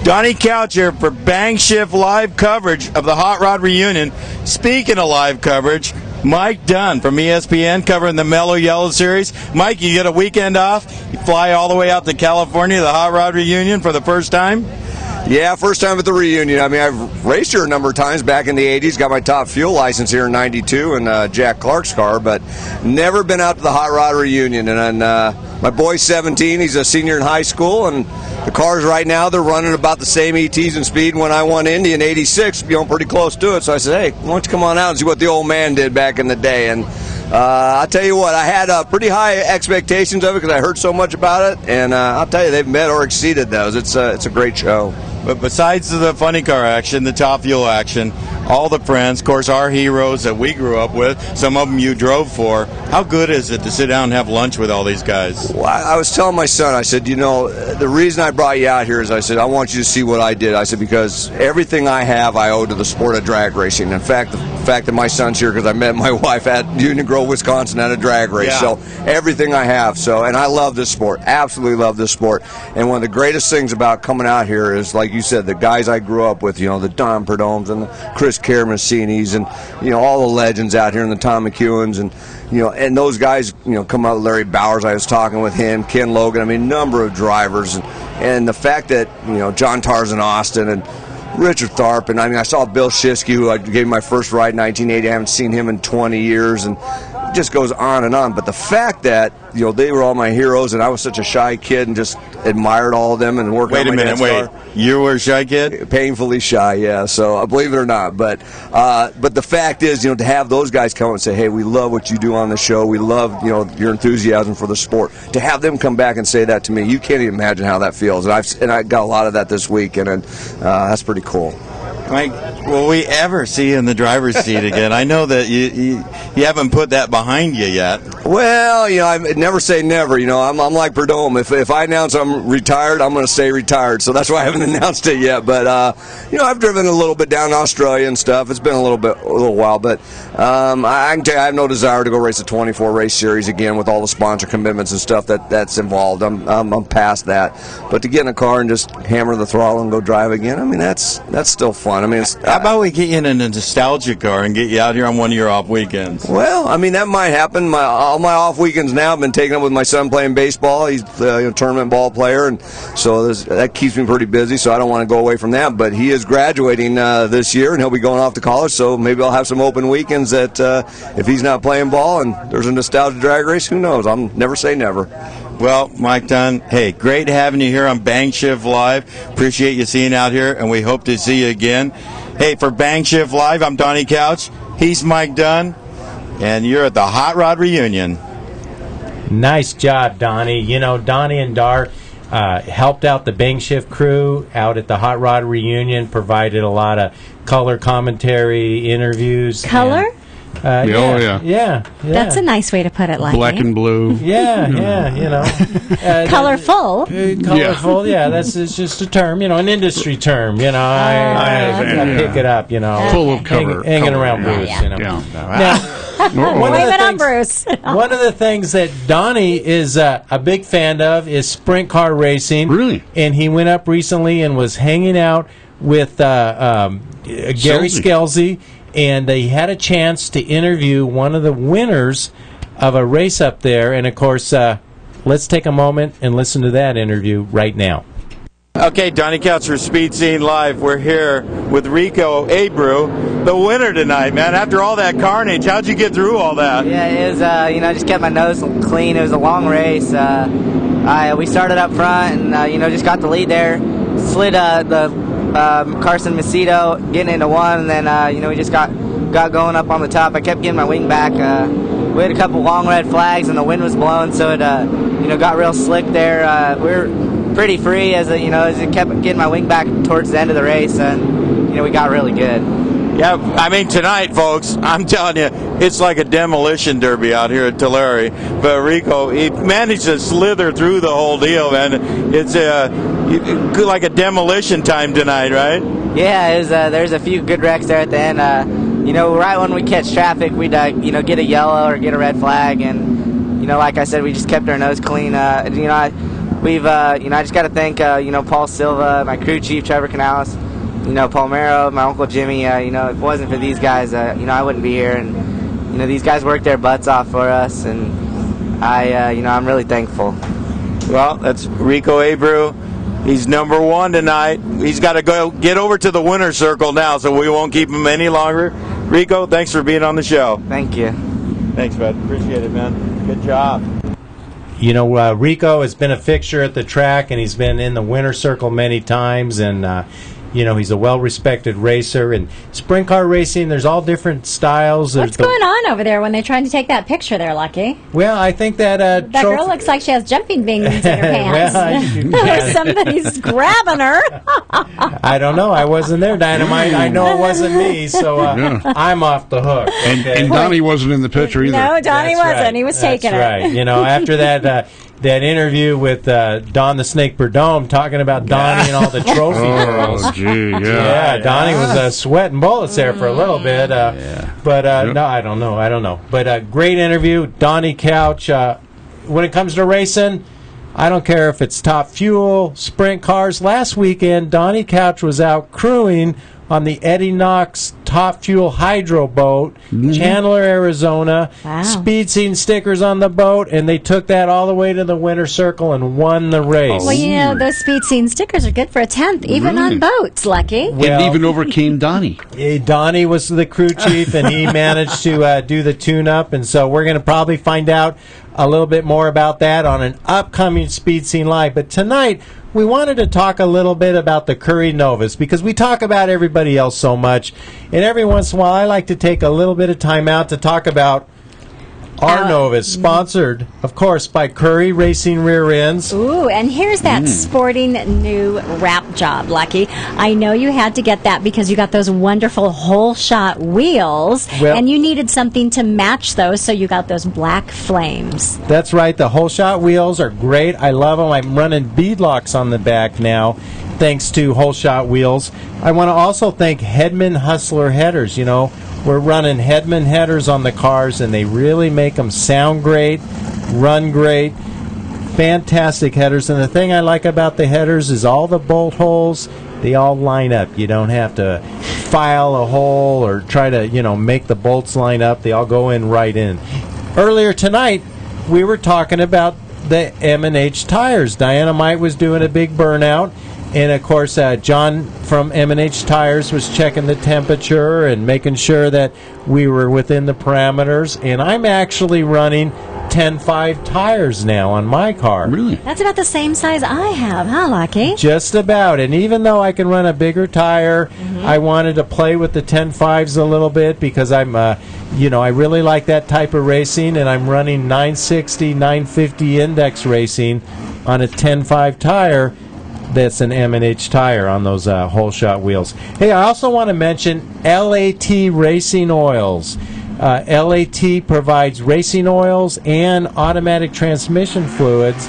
[SPEAKER 15] Donnie Couch here for Bang Shift live coverage of the Hot Rod Reunion. Speaking of live coverage, Mike Dunn from ESPN covering the Mellow Yellow Series. Mike, you get a weekend off. You fly all the way out to California, the Hot Rod Reunion for the first time.
[SPEAKER 16] Yeah, first time at the reunion. I mean, I've raced here a number of times back in the 80s, got my top fuel license here in 92 in Jack Clark's car, but never been out to the Hot Rod Reunion. And my boy's 17, he's a senior in high school, and the cars right now, they're running about the same ETs and speed when I won Indy in 86, pretty close to it. So I said, hey, why don't you come on out and see what the old man did back in the day. And I'll tell you what, I had pretty high expectations of it because I heard so much about it, and I'll tell you, they've met or exceeded those. It's a great show.
[SPEAKER 15] But besides the funny car action, the top fuel action, all the friends, of course, our heroes that we grew up with, some of them you drove for, how good is it to sit down and have lunch with all these guys?
[SPEAKER 16] Well, I was telling my son, I said, you know, the reason I brought you out here is I said, I want you to see what I did. I said, because everything I have, I owe to the sport of drag racing. In fact, the fact that my son's here because I met my wife at Union Grove, Wisconsin at a drag race.
[SPEAKER 15] Yeah.
[SPEAKER 16] So everything I have. And I love this sport, absolutely love this sport. And one of the greatest things about coming out here is, like you said, the guys I grew up with, you know, the Don Perdomes and the Chris Caramacinis and, you know, all the legends out here and the Tom McEwens and, you know, and those guys, you know, come out, Larry Bowers, I was talking with him, Ken Logan, I mean, a number of drivers. And the fact that, you know, John Tarzan Austin and Richard Tharp, and I mean, I saw Bill Shiskey, who I gave my first ride in 1980. I haven't seen him in 20 years, and it just goes on and on. But the fact that, you know, they were all my heroes, and I was such a shy kid and just admired all of them and worked on my dance car.
[SPEAKER 15] You were a shy kid?
[SPEAKER 16] Painfully shy, yeah. So believe it or not, but the fact is, you know, to have those guys come and say, "Hey, we love what you do on the show. We love, you know, your enthusiasm for the sport." To have them come back and say that to me, you can't even imagine how that feels. And I got a lot of that this week, and that's pretty cool.
[SPEAKER 15] Mike, will we ever see you in the driver's seat again? I know that you haven't put that behind you yet.
[SPEAKER 16] Well, you know, I never say never. You know, I'm like Perdomo. If I announce I'm retired, I'm going to stay retired. So that's why I haven't announced it yet. But you know, I've driven a little bit down to Australia and stuff. It's been a little while, but I can tell you, I have no desire to go race a 24 race series again with all the sponsor commitments and stuff that's involved. I'm past that. But to get in a car and just hammer the throttle and go drive again, I mean, that's still fun. I mean,
[SPEAKER 15] how about we get you in a nostalgia car and get you out here on one of your off weekends?
[SPEAKER 16] Well, I mean, that might happen. All my off weekends now have been taken up with my son playing baseball. He's a tournament ball player, and so that keeps me pretty busy, so I don't want to go away from that. But he is graduating this year, and he'll be going off to college, so maybe I'll have some open weekends that if he's not playing ball and there's a nostalgia drag race, who knows? I'm never say never.
[SPEAKER 15] Well, Mike Dunn, hey, great having you here on Bang Shift Live. Appreciate you seeing out here, and we hope to see you again. Hey, for Bang Shift Live, I'm Donnie Couch. He's Mike Dunn, and you're at the Hot Rod Reunion.
[SPEAKER 5] Nice job, Donnie. You know, Donnie and Dar helped out the Bang Shift crew out at the Hot Rod Reunion, provided a lot of color commentary, interviews.
[SPEAKER 2] Color?
[SPEAKER 5] Yeah.
[SPEAKER 2] That's a nice way to put it, like
[SPEAKER 4] black and blue.
[SPEAKER 5] Yeah, you know.
[SPEAKER 2] Colorful.
[SPEAKER 5] Colorful, it's just a term, you know, an industry term, you know. I pick it up, you know.
[SPEAKER 4] Full of cover.
[SPEAKER 5] Hanging around Bruce, you know.
[SPEAKER 4] Yeah.
[SPEAKER 5] Now,
[SPEAKER 2] Blame it on Bruce.
[SPEAKER 5] one of the things that Donnie is a big fan of is sprint car racing.
[SPEAKER 4] Really?
[SPEAKER 5] And he went up recently and was hanging out with Gary Scalzi. And they had a chance to interview one of the winners of a race up there. And, of course, let's take a moment and listen to that interview right now.
[SPEAKER 15] Okay, Donnie Couch for Speed Scene Live. We're here with Rico Abreu, the winner tonight, man. After all that carnage, how'd you get through all that?
[SPEAKER 17] Yeah, it was, I just kept my nose clean. It was a long race. We started up front and, just got the lead there. Slid Carson Macedo getting into one, and then, we just got going up on the top. I kept getting my wing back. We had a couple long red flags, and the wind was blowing, so it, got real slick there. We were pretty free as it kept getting my wing back towards the end of the race, and we got really good.
[SPEAKER 15] Yeah, I mean tonight, folks, I'm telling you, it's like a demolition derby out here at Tulare. But Rico, he managed to slither through the whole deal, man. It's like a demolition time tonight, right?
[SPEAKER 17] Yeah, it was, there's a few good wrecks there at the end. Right when we catch traffic, we'd get a yellow or get a red flag, and like I said, we just kept our nose clean. I just got to thank, Paul Silva, my crew chief, Trevor Canales, Paul Mero, my Uncle Jimmy. If it wasn't for these guys, I wouldn't be here. And, these guys worked their butts off for us, and I'm really thankful.
[SPEAKER 15] Well, that's Rico Abreu. He's number one tonight. He's got to go get over to the winner's circle now, so we won't keep him any longer. Rico, thanks for being on the show.
[SPEAKER 17] Thank you.
[SPEAKER 15] Thanks, bud. Appreciate it, man. Good job.
[SPEAKER 5] Rico has been a fixture at the track, and he's been in the winner's circle many times, and he's a well-respected racer. And sprint car racing, there's all different styles.
[SPEAKER 2] What's going on over there when they're trying to take that picture there, Lucky?
[SPEAKER 5] Well, I think that
[SPEAKER 2] that girl looks like she has jumping beans in her pants. Somebody's grabbing her.
[SPEAKER 5] I don't know. I wasn't there, Dynamite. I know it wasn't me, so I'm off the hook. Okay?
[SPEAKER 4] And Donnie wasn't in the picture either.
[SPEAKER 2] No, Donnie wasn't.
[SPEAKER 5] Right.
[SPEAKER 2] He was taking it.
[SPEAKER 5] That's right. After that interview with Don the Snake Perdome talking about Donnie and all the trophy girls.
[SPEAKER 4] Oh, gee, yeah.
[SPEAKER 5] Yeah, Donnie was sweating bullets there for a little bit. But no, I don't know. But great interview. Donnie Couch. When it comes to racing, I don't care if it's Top Fuel, sprint cars. Last weekend, Donnie Couch was out crewing on the Eddie Knox Top Fuel Hydro boat, Chandler, Arizona.
[SPEAKER 2] Wow.
[SPEAKER 5] Speed Scene stickers on the boat, and they took that all the way to the winner's circle and won the race.
[SPEAKER 2] Well, those Speed Scene stickers are good for a 10th, even on boats, Lucky.
[SPEAKER 4] Well, it even overcame Donnie.
[SPEAKER 5] Donnie was the crew chief, and he managed to do the tune-up, and so we're going to probably find out a little bit more about that on an upcoming Speed Scene Live. But tonight, we wanted to talk a little bit about the Curry Novas, because we talk about everybody else so much, and every once in a while I like to take a little bit of time out to talk about our Novas, sponsored, of course, by Curry Racing Rear Ends.
[SPEAKER 2] Ooh, and here's that sporting new wrap job, Lucky. I know you had to get that because you got those wonderful whole-shot wheels, and you needed something to match those, so you got those black flames.
[SPEAKER 5] That's right. The whole-shot wheels are great. I love them. I'm running beadlocks on the back now, thanks to whole-shot wheels. I want to also thank Hedman Hustler headers. We're running Hedman headers on the cars, and they really make them sound great, run great, fantastic headers. And the thing I like about the headers is all the bolt holes, they all line up. You don't have to file a hole or try to, make the bolts line up. They all go in right in. Earlier tonight, we were talking about the M&H tires. Diana Might was doing a big burnout. And, of course, John from M&H Tires was checking the temperature and making sure that we were within the parameters. And I'm actually running 10.5 tires now on my car.
[SPEAKER 4] Really?
[SPEAKER 2] That's about the same size I have, huh, Lucky?
[SPEAKER 5] Just about. And even though I can run a bigger tire, I wanted to play with the 10.5s a little bit because I'm, I really like that type of racing. And I'm running 960, 950 index racing on a 10.5 tire. That's an M&H tire on those whole-shot wheels. Hey, I also want to mention LAT Racing Oils. LAT provides racing oils and automatic transmission fluids.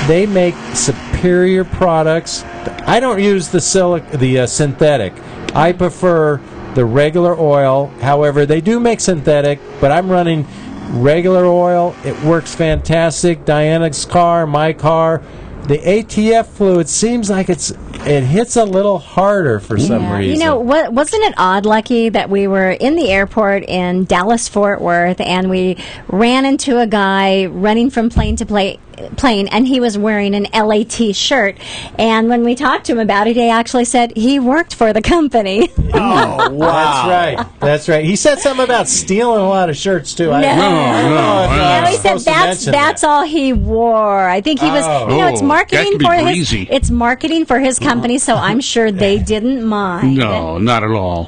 [SPEAKER 5] They make superior products. I don't use the synthetic. I prefer the regular oil. However, they do make synthetic, but I'm running regular oil. It works fantastic. Diana's car, my car. The ATF fluid seems like it hits a little harder for some reason.
[SPEAKER 2] Wasn't it odd, Lucky, that we were in the airport in Dallas-Fort Worth and we ran into a guy running from plane to plane plane, and he was wearing an LAT shirt. And when we talked to him about it, he actually said he worked for the company.
[SPEAKER 5] Oh, wow. That's right. He said something about stealing a lot of shirts, too.
[SPEAKER 2] No, he said that's all he wore. I think he was, it's marketing for it's marketing for his company, so I'm sure they didn't mind.
[SPEAKER 4] No, not at all.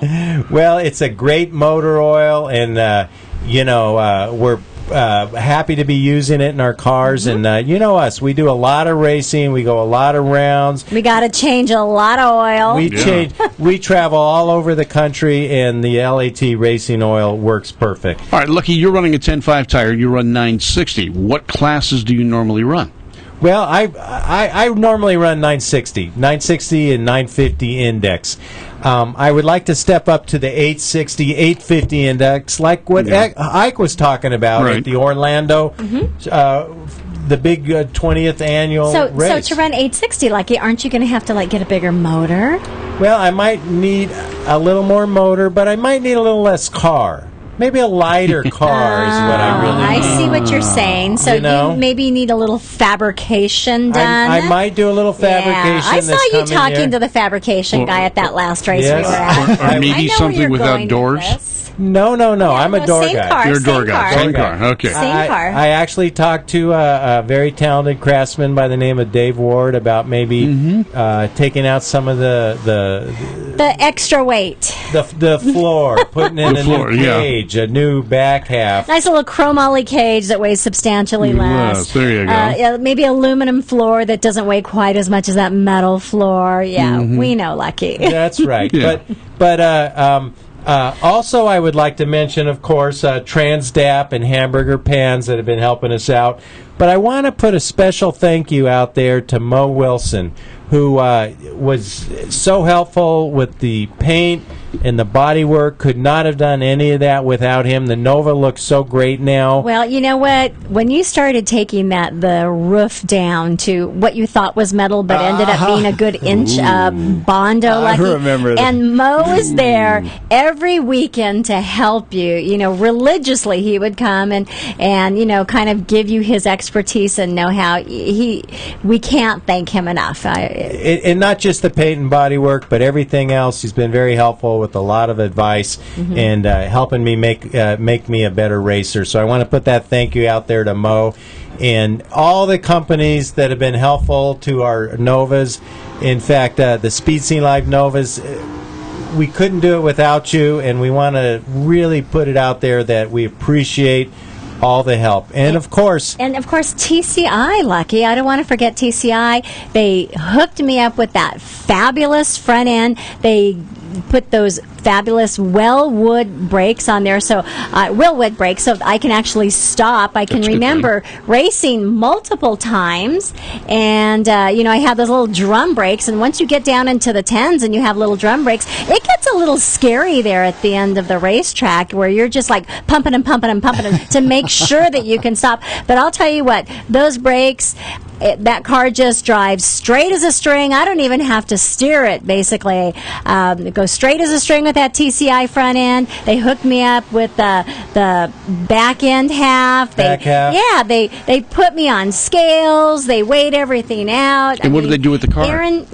[SPEAKER 5] Well, it's a great motor oil, and we're happy to be using it in our cars. And you know us, we do a lot of racing, we go a lot of rounds,
[SPEAKER 2] we got to change a lot of oil.
[SPEAKER 5] We travel all over the country, and the LAT racing oil works perfect.
[SPEAKER 4] All right, Lucky, you're running a 10.5 tire, you run 960. What classes do you normally run?
[SPEAKER 5] Well, I normally run 960 and 950 index. I would like to step up to the 860, 850 index, like what Ike was talking about at the Orlando, the big 20th annual race.
[SPEAKER 2] So to run 860, Lucky, aren't you going to have to get a bigger motor?
[SPEAKER 5] Well, I might need a little more motor, but I might need a little less car. Maybe a lighter car is what I really need.
[SPEAKER 2] I see what you're saying. So you maybe need a little fabrication done.
[SPEAKER 5] I might do a little fabrication.
[SPEAKER 2] I saw you talking to the fabrication guy at that last race we were at.
[SPEAKER 4] Or maybe something without doors?
[SPEAKER 5] No. I'm a door guy.
[SPEAKER 4] You're a door guy. Same car. Okay.
[SPEAKER 2] Same car.
[SPEAKER 5] I actually talked to a very talented craftsman by the name of Dave Ward about maybe taking out some of
[SPEAKER 2] the extra weight.
[SPEAKER 5] The floor, putting in a new cage. A new back half.
[SPEAKER 2] Nice little chromoly cage that weighs substantially less.
[SPEAKER 4] There you go.
[SPEAKER 2] Maybe aluminum floor that doesn't weigh quite as much as that metal floor. Yeah, we know, Lucky.
[SPEAKER 5] That's right. But also, I would like to mention, of course, Transdap and Hamburger Pans that have been helping us out. But I want to put a special thank you out there to Mo Wilson, who was so helpful with the paint and the body work. Could not have done any of that without him. The Nova looks so great now.
[SPEAKER 2] Well, you know what? When you started taking the roof down to what you thought was metal but ended up being a good inch of Bondo, Lucky.
[SPEAKER 3] I remember that.
[SPEAKER 2] And Mo was there every weekend to help you. Religiously he would come and kind of give you his expertise and know-how. We can't thank him enough.
[SPEAKER 5] And not just the paint and body work, but everything else. He's been very helpful with a lot of advice and helping me make me a better racer. So I want to put that thank you out there to Mo and all the companies that have been helpful to our Novas. In fact, the Speed Scene Live Novas, we couldn't do it without you, and we want to really put it out there that we appreciate all the help. And of course
[SPEAKER 2] TCI, Lucky. I don't want to forget TCI. They hooked me up with that fabulous front end. They put those fabulous Wellwood brakes on there, so Willwood brakes, so I can actually stop. I can remember racing multiple times, and I have those little drum brakes, and once you get down into the 10s and you have little drum brakes, it gets a little scary there at the end of the racetrack where you're just pumping to make sure that you can stop. But I'll tell you what, those brakes, that car just drives straight as a string. I don't even have to steer it, basically. It goes straight as a string with that TCI front end. They hooked me up with the back end half. Yeah, they put me on scales. They weighed everything out.
[SPEAKER 4] And what did they do with the car?
[SPEAKER 2] Aaron...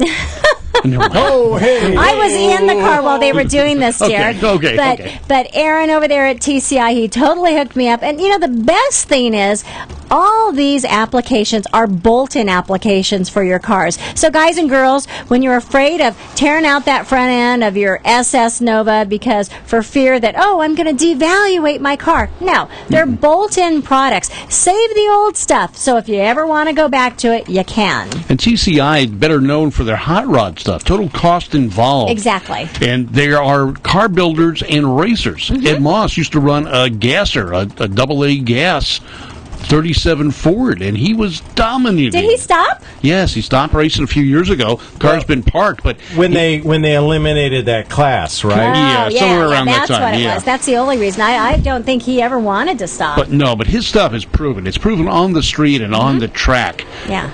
[SPEAKER 5] Oh, hey!
[SPEAKER 2] I was in the car while they were doing this, dear.
[SPEAKER 4] Okay.
[SPEAKER 2] But Aaron over there at TCI, he totally hooked me up. And the best thing is, all these applications are bolt-in applications for your cars. So guys and girls, when you're afraid of tearing out that front end of your SS Nova because for fear that, I'm going to devaluate my car. No, they're bolt-in products. Save the old stuff. So if you ever want to go back to it, you can.
[SPEAKER 4] And TCI, better known for their hot rod stuff, total cost involved.
[SPEAKER 2] Exactly.
[SPEAKER 4] And there are car builders and racers. Ed Moss used to run a gasser, a AA gas 37 Ford, and he was dominating.
[SPEAKER 2] Did he stop?
[SPEAKER 4] Yes, he stopped racing a few years ago. The car's been parked, but
[SPEAKER 5] when they eliminated that class, right?
[SPEAKER 4] Somewhere around that time.
[SPEAKER 2] That's what it was. That's the only reason. I don't think he ever wanted to stop.
[SPEAKER 4] But his stuff is proven. It's proven on the street and on the track.
[SPEAKER 2] Yeah.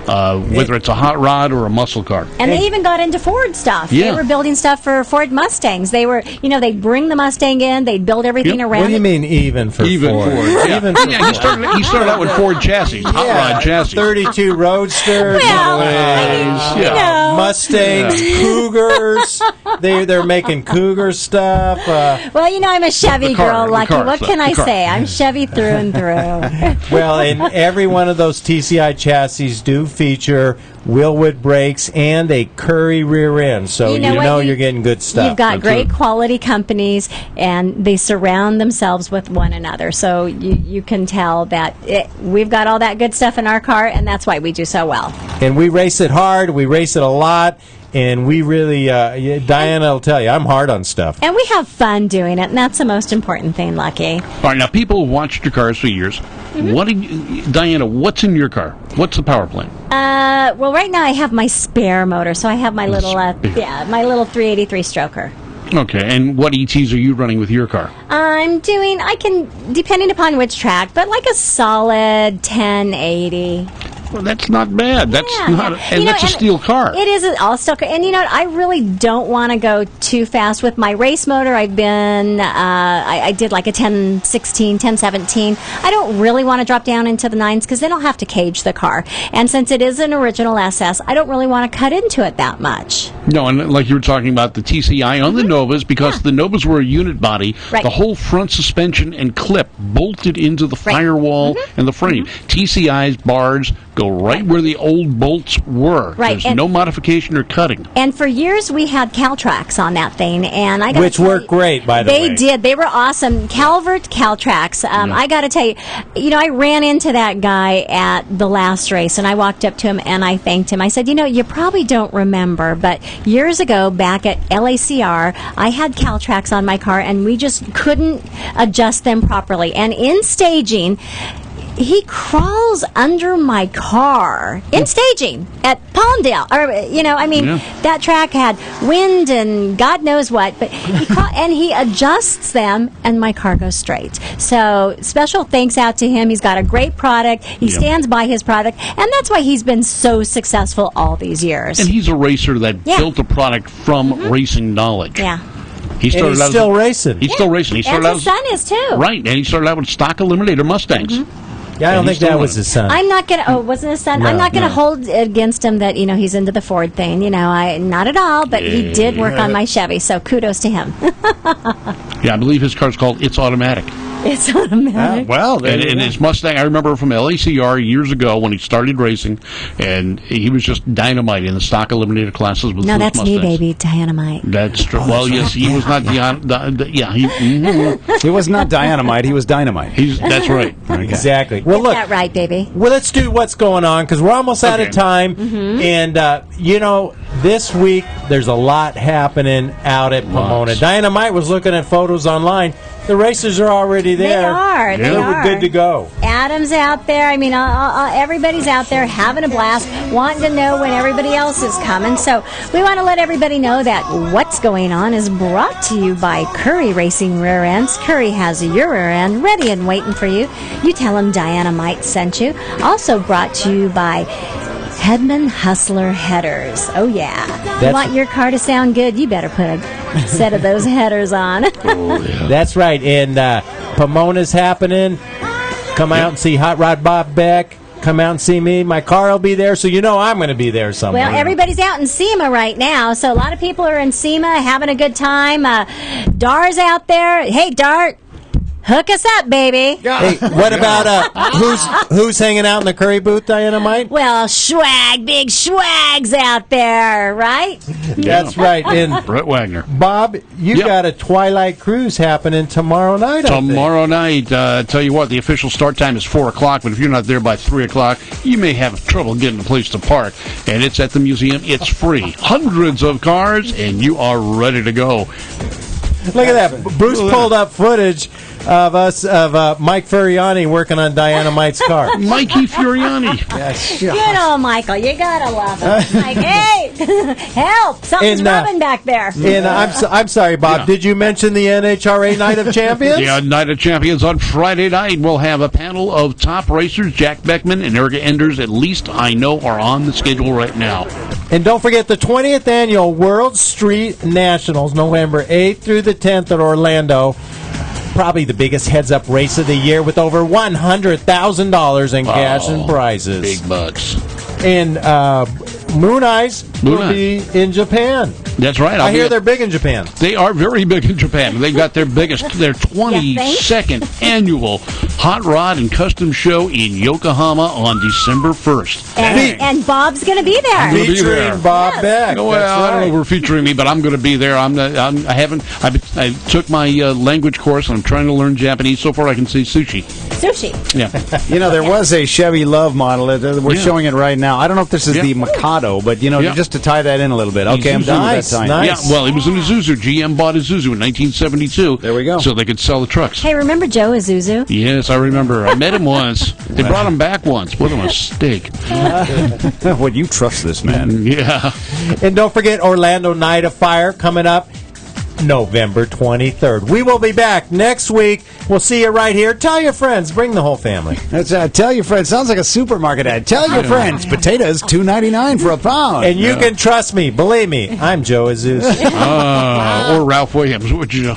[SPEAKER 4] Whether it's a hot rod or a muscle car.
[SPEAKER 2] And they even got into Ford stuff.
[SPEAKER 4] Yeah.
[SPEAKER 2] They were building stuff for Ford Mustangs. They were, they'd bring the Mustang in, they'd build everything around it.
[SPEAKER 5] What do you mean even for Ford?
[SPEAKER 4] Yeah. Even for Ford. He started out with with Ford chassis, hot rod chassis.
[SPEAKER 5] 32 Roadsters, Mustangs, Cougars. They're making Cougar stuff.
[SPEAKER 2] Well, I'm a Chevy girl, Lucky. What can I say?
[SPEAKER 5] Yeah.
[SPEAKER 2] I'm Chevy through and through.
[SPEAKER 5] Well, and every one of those TCI chassis do feature Willwood brakes and a Curry rear end, so you're getting good stuff.
[SPEAKER 2] You've got great quality companies, and they surround themselves with one another. So you can tell that we've got all that good stuff in our car, and that's why we do so well.
[SPEAKER 5] And we race it hard. We race it a lot. And we really, Diana will tell you, I'm hard on stuff.
[SPEAKER 2] And we have fun doing it, and that's the most important thing, Lucky.
[SPEAKER 4] All right, now people have watched your cars for years.
[SPEAKER 2] Mm-hmm.
[SPEAKER 4] Diana, what's in your car? What's the power plant?
[SPEAKER 2] Well, right now I have my spare motor, so I have my little, my little 383 stroker.
[SPEAKER 4] Okay, and what ETs are you running with your car?
[SPEAKER 2] I can, depending upon which track, but like a solid 1080.
[SPEAKER 4] Well, that's not bad. That's that's a steel car.
[SPEAKER 2] It is all steel car. And I really don't want to go too fast with my race motor. I've been, I did like a 1016, 1017. I don't really want to drop down into the 9s because then I'll have to cage the car. And since it is an original SS, I don't really want to cut into it that much.
[SPEAKER 4] No, and like you were talking about the TCI on the Novas, because the Novas were a unit body, the whole front suspension and clip bolted into the firewall and the frame. TCI's bars go right where the old bolts were.
[SPEAKER 2] Right.
[SPEAKER 4] There's no modification or cutting.
[SPEAKER 2] And for years we had Caltrax on that thing, and
[SPEAKER 5] which worked great, by the way.
[SPEAKER 2] They did. They were awesome. Calvert Caltrax. I got to tell you, I ran into that guy at the last race, and I walked up to him and I thanked him. I said, you probably don't remember, but years ago back at LACR, I had Caltrax on my car, and we just couldn't adjust them properly. And in staging, he crawls under my car in staging at Palmdale. That track had wind and God knows what, but he adjusts them, and my car goes straight. So special thanks out to him. He's got a great product. He stands by his product, and that's why he's been so successful all these years.
[SPEAKER 4] And he's a racer that built a product from racing knowledge.
[SPEAKER 2] Yeah.
[SPEAKER 4] He started
[SPEAKER 5] and he's
[SPEAKER 4] out
[SPEAKER 5] still racing.
[SPEAKER 4] He's still racing. He started
[SPEAKER 2] and his son is too.
[SPEAKER 4] Right, and he started out with stock Eliminator Mustangs.
[SPEAKER 5] Yeah, I don't think that was his son.
[SPEAKER 2] I'm not going to... Oh, wasn't his son?
[SPEAKER 5] No,
[SPEAKER 2] I'm not going to hold against him that, he's into the Ford thing. Not at all, but he did work on my Chevy, so kudos to him.
[SPEAKER 4] Yeah, I believe his car's called It's Automatic.
[SPEAKER 2] It's automatic.
[SPEAKER 4] And his Mustang, I remember from LACR years ago when he started racing, and he was just dynamite in the stock eliminator classes with
[SPEAKER 2] No, that's
[SPEAKER 4] Mustangs.
[SPEAKER 2] me, baby, dynamite.
[SPEAKER 4] That's true. Well, yes, he was not
[SPEAKER 3] He was not dynamite. He was dynamite.
[SPEAKER 4] That's right.
[SPEAKER 5] Exactly.
[SPEAKER 2] Well, look, that right, baby.
[SPEAKER 5] Well, let's do what's going on because we're almost out of time, and this week there's a lot happening out at Pomona. Dynamite was looking at photos online. The racers are already there.
[SPEAKER 2] They are.
[SPEAKER 5] We're good to go.
[SPEAKER 2] Adam's out there. Everybody's out there having a blast, wanting to know when everybody else is coming. So we want to let everybody know that what's going on is brought to you by Curry Racing Rear Ends. Curry has your rear end ready and waiting for you. You tell them Diana Mite sent you. Also brought to you by Hedman Hustler Headers. Oh, yeah. You want your car to sound good, you better put a set of those headers on.
[SPEAKER 5] That's right. And Pomona's happening. Come out and see Hot Rod Bob Beck. Come out and see me. My car will be there, so I'm going to be there somewhere.
[SPEAKER 2] Well, everybody's out in SEMA right now, so a lot of people are in SEMA having a good time. Dar's out there. Hey, Dart. Hook us up, baby.
[SPEAKER 5] Hey, what about who's hanging out in the Curry booth, Diana Mite?
[SPEAKER 2] Well, big swag's out there, right?
[SPEAKER 5] That's right. And
[SPEAKER 4] Brett Wagner.
[SPEAKER 5] Bob, you got a Twilight Cruise happening tomorrow night.
[SPEAKER 4] Tomorrow night. Tell you what, the official start time is 4:00, but if you're not there by 3:00, you may have trouble getting a place to park. And it's at the museum. It's free. Hundreds of cars, and you are ready to go.
[SPEAKER 5] Look at that. Bruce pulled up footage of Mike Furiani working on Diana Mite's car.
[SPEAKER 4] Mikey Furiani.
[SPEAKER 5] Yes.
[SPEAKER 2] Good old Michael. You gotta love him. Like, hey, help! Something's rubbing back there.
[SPEAKER 5] And I'm sorry, Bob. Did you mention the NHRA Night of Champions?
[SPEAKER 4] Yeah, Night of Champions on Friday night. We'll have a panel of top racers. Jack Beckman and Erica Enders, at least I know, are on the schedule right now.
[SPEAKER 5] And don't forget the 20th Annual World Street Nationals, November 8th through the 10th at Orlando. probably the biggest heads-up race of the year with over $100,000 in cash and prizes.
[SPEAKER 4] Big bucks.
[SPEAKER 5] And Moon Eyes will be in Japan.
[SPEAKER 4] That's right.
[SPEAKER 5] I hear they're big in Japan.
[SPEAKER 4] They are very big in Japan. They've got their 22nd annual Hot Rod and Custom Show in Yokohama on December 1st.
[SPEAKER 2] And Bob's going to be there.
[SPEAKER 4] I'm gonna be there.
[SPEAKER 5] Featuring Bob Beck.
[SPEAKER 4] Well,
[SPEAKER 5] That's
[SPEAKER 4] I don't know
[SPEAKER 5] right.
[SPEAKER 4] if we're featuring me, but I'm going to be there. I took my language course, and I'm trying to learn Japanese. So far, I can say sushi.
[SPEAKER 2] Sushi.
[SPEAKER 4] Yeah.
[SPEAKER 3] There was a Chevy Love model. We're showing it right now. I don't know if this is the Mikado, but, just to tie that in a little bit. Okay, I'm done with that time.
[SPEAKER 4] Yeah, well, it was an Isuzu. GM bought Isuzu in 1972.
[SPEAKER 3] There we go.
[SPEAKER 4] So they could sell the trucks.
[SPEAKER 2] Hey, remember Joe Isuzu?
[SPEAKER 4] Yes, I remember. I met him once. They brought him back once. What a mistake.
[SPEAKER 3] Would you trust this man?
[SPEAKER 4] Yeah.
[SPEAKER 5] And don't forget Orlando Night of Fire coming up November 23rd. We will be back next week. We'll see you right here. Tell your friends. Bring the whole family.
[SPEAKER 3] That's tell your friends. Sounds like a supermarket ad. Tell your friends. Potatoes $2.99 for a pound.
[SPEAKER 5] And you can trust me. Believe me, I'm Joe Azusa.
[SPEAKER 4] Or Ralph Williams. Would you know?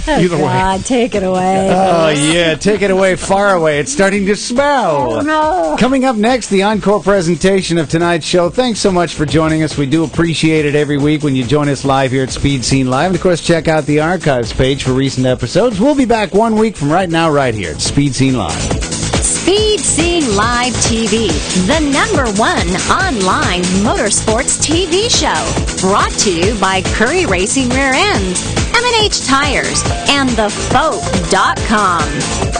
[SPEAKER 4] Either way.
[SPEAKER 2] Take it away.
[SPEAKER 3] Oh, yeah. Take it away, far away. It's starting to smell.
[SPEAKER 2] Oh, no.
[SPEAKER 3] Coming up next, the encore presentation of tonight's show. Thanks so much for joining us. We do appreciate it every week when you join us live here at Speed Scene Live. And, of course, check out the archives page for recent episodes. We'll be back 1 week from right now, right here at Speed Scene Live.
[SPEAKER 18] Speed Scene Live TV, the #1 online motorsports TV show. Brought to you by Curry Racing Rear Ends, M&H Tires, and TheFote.com.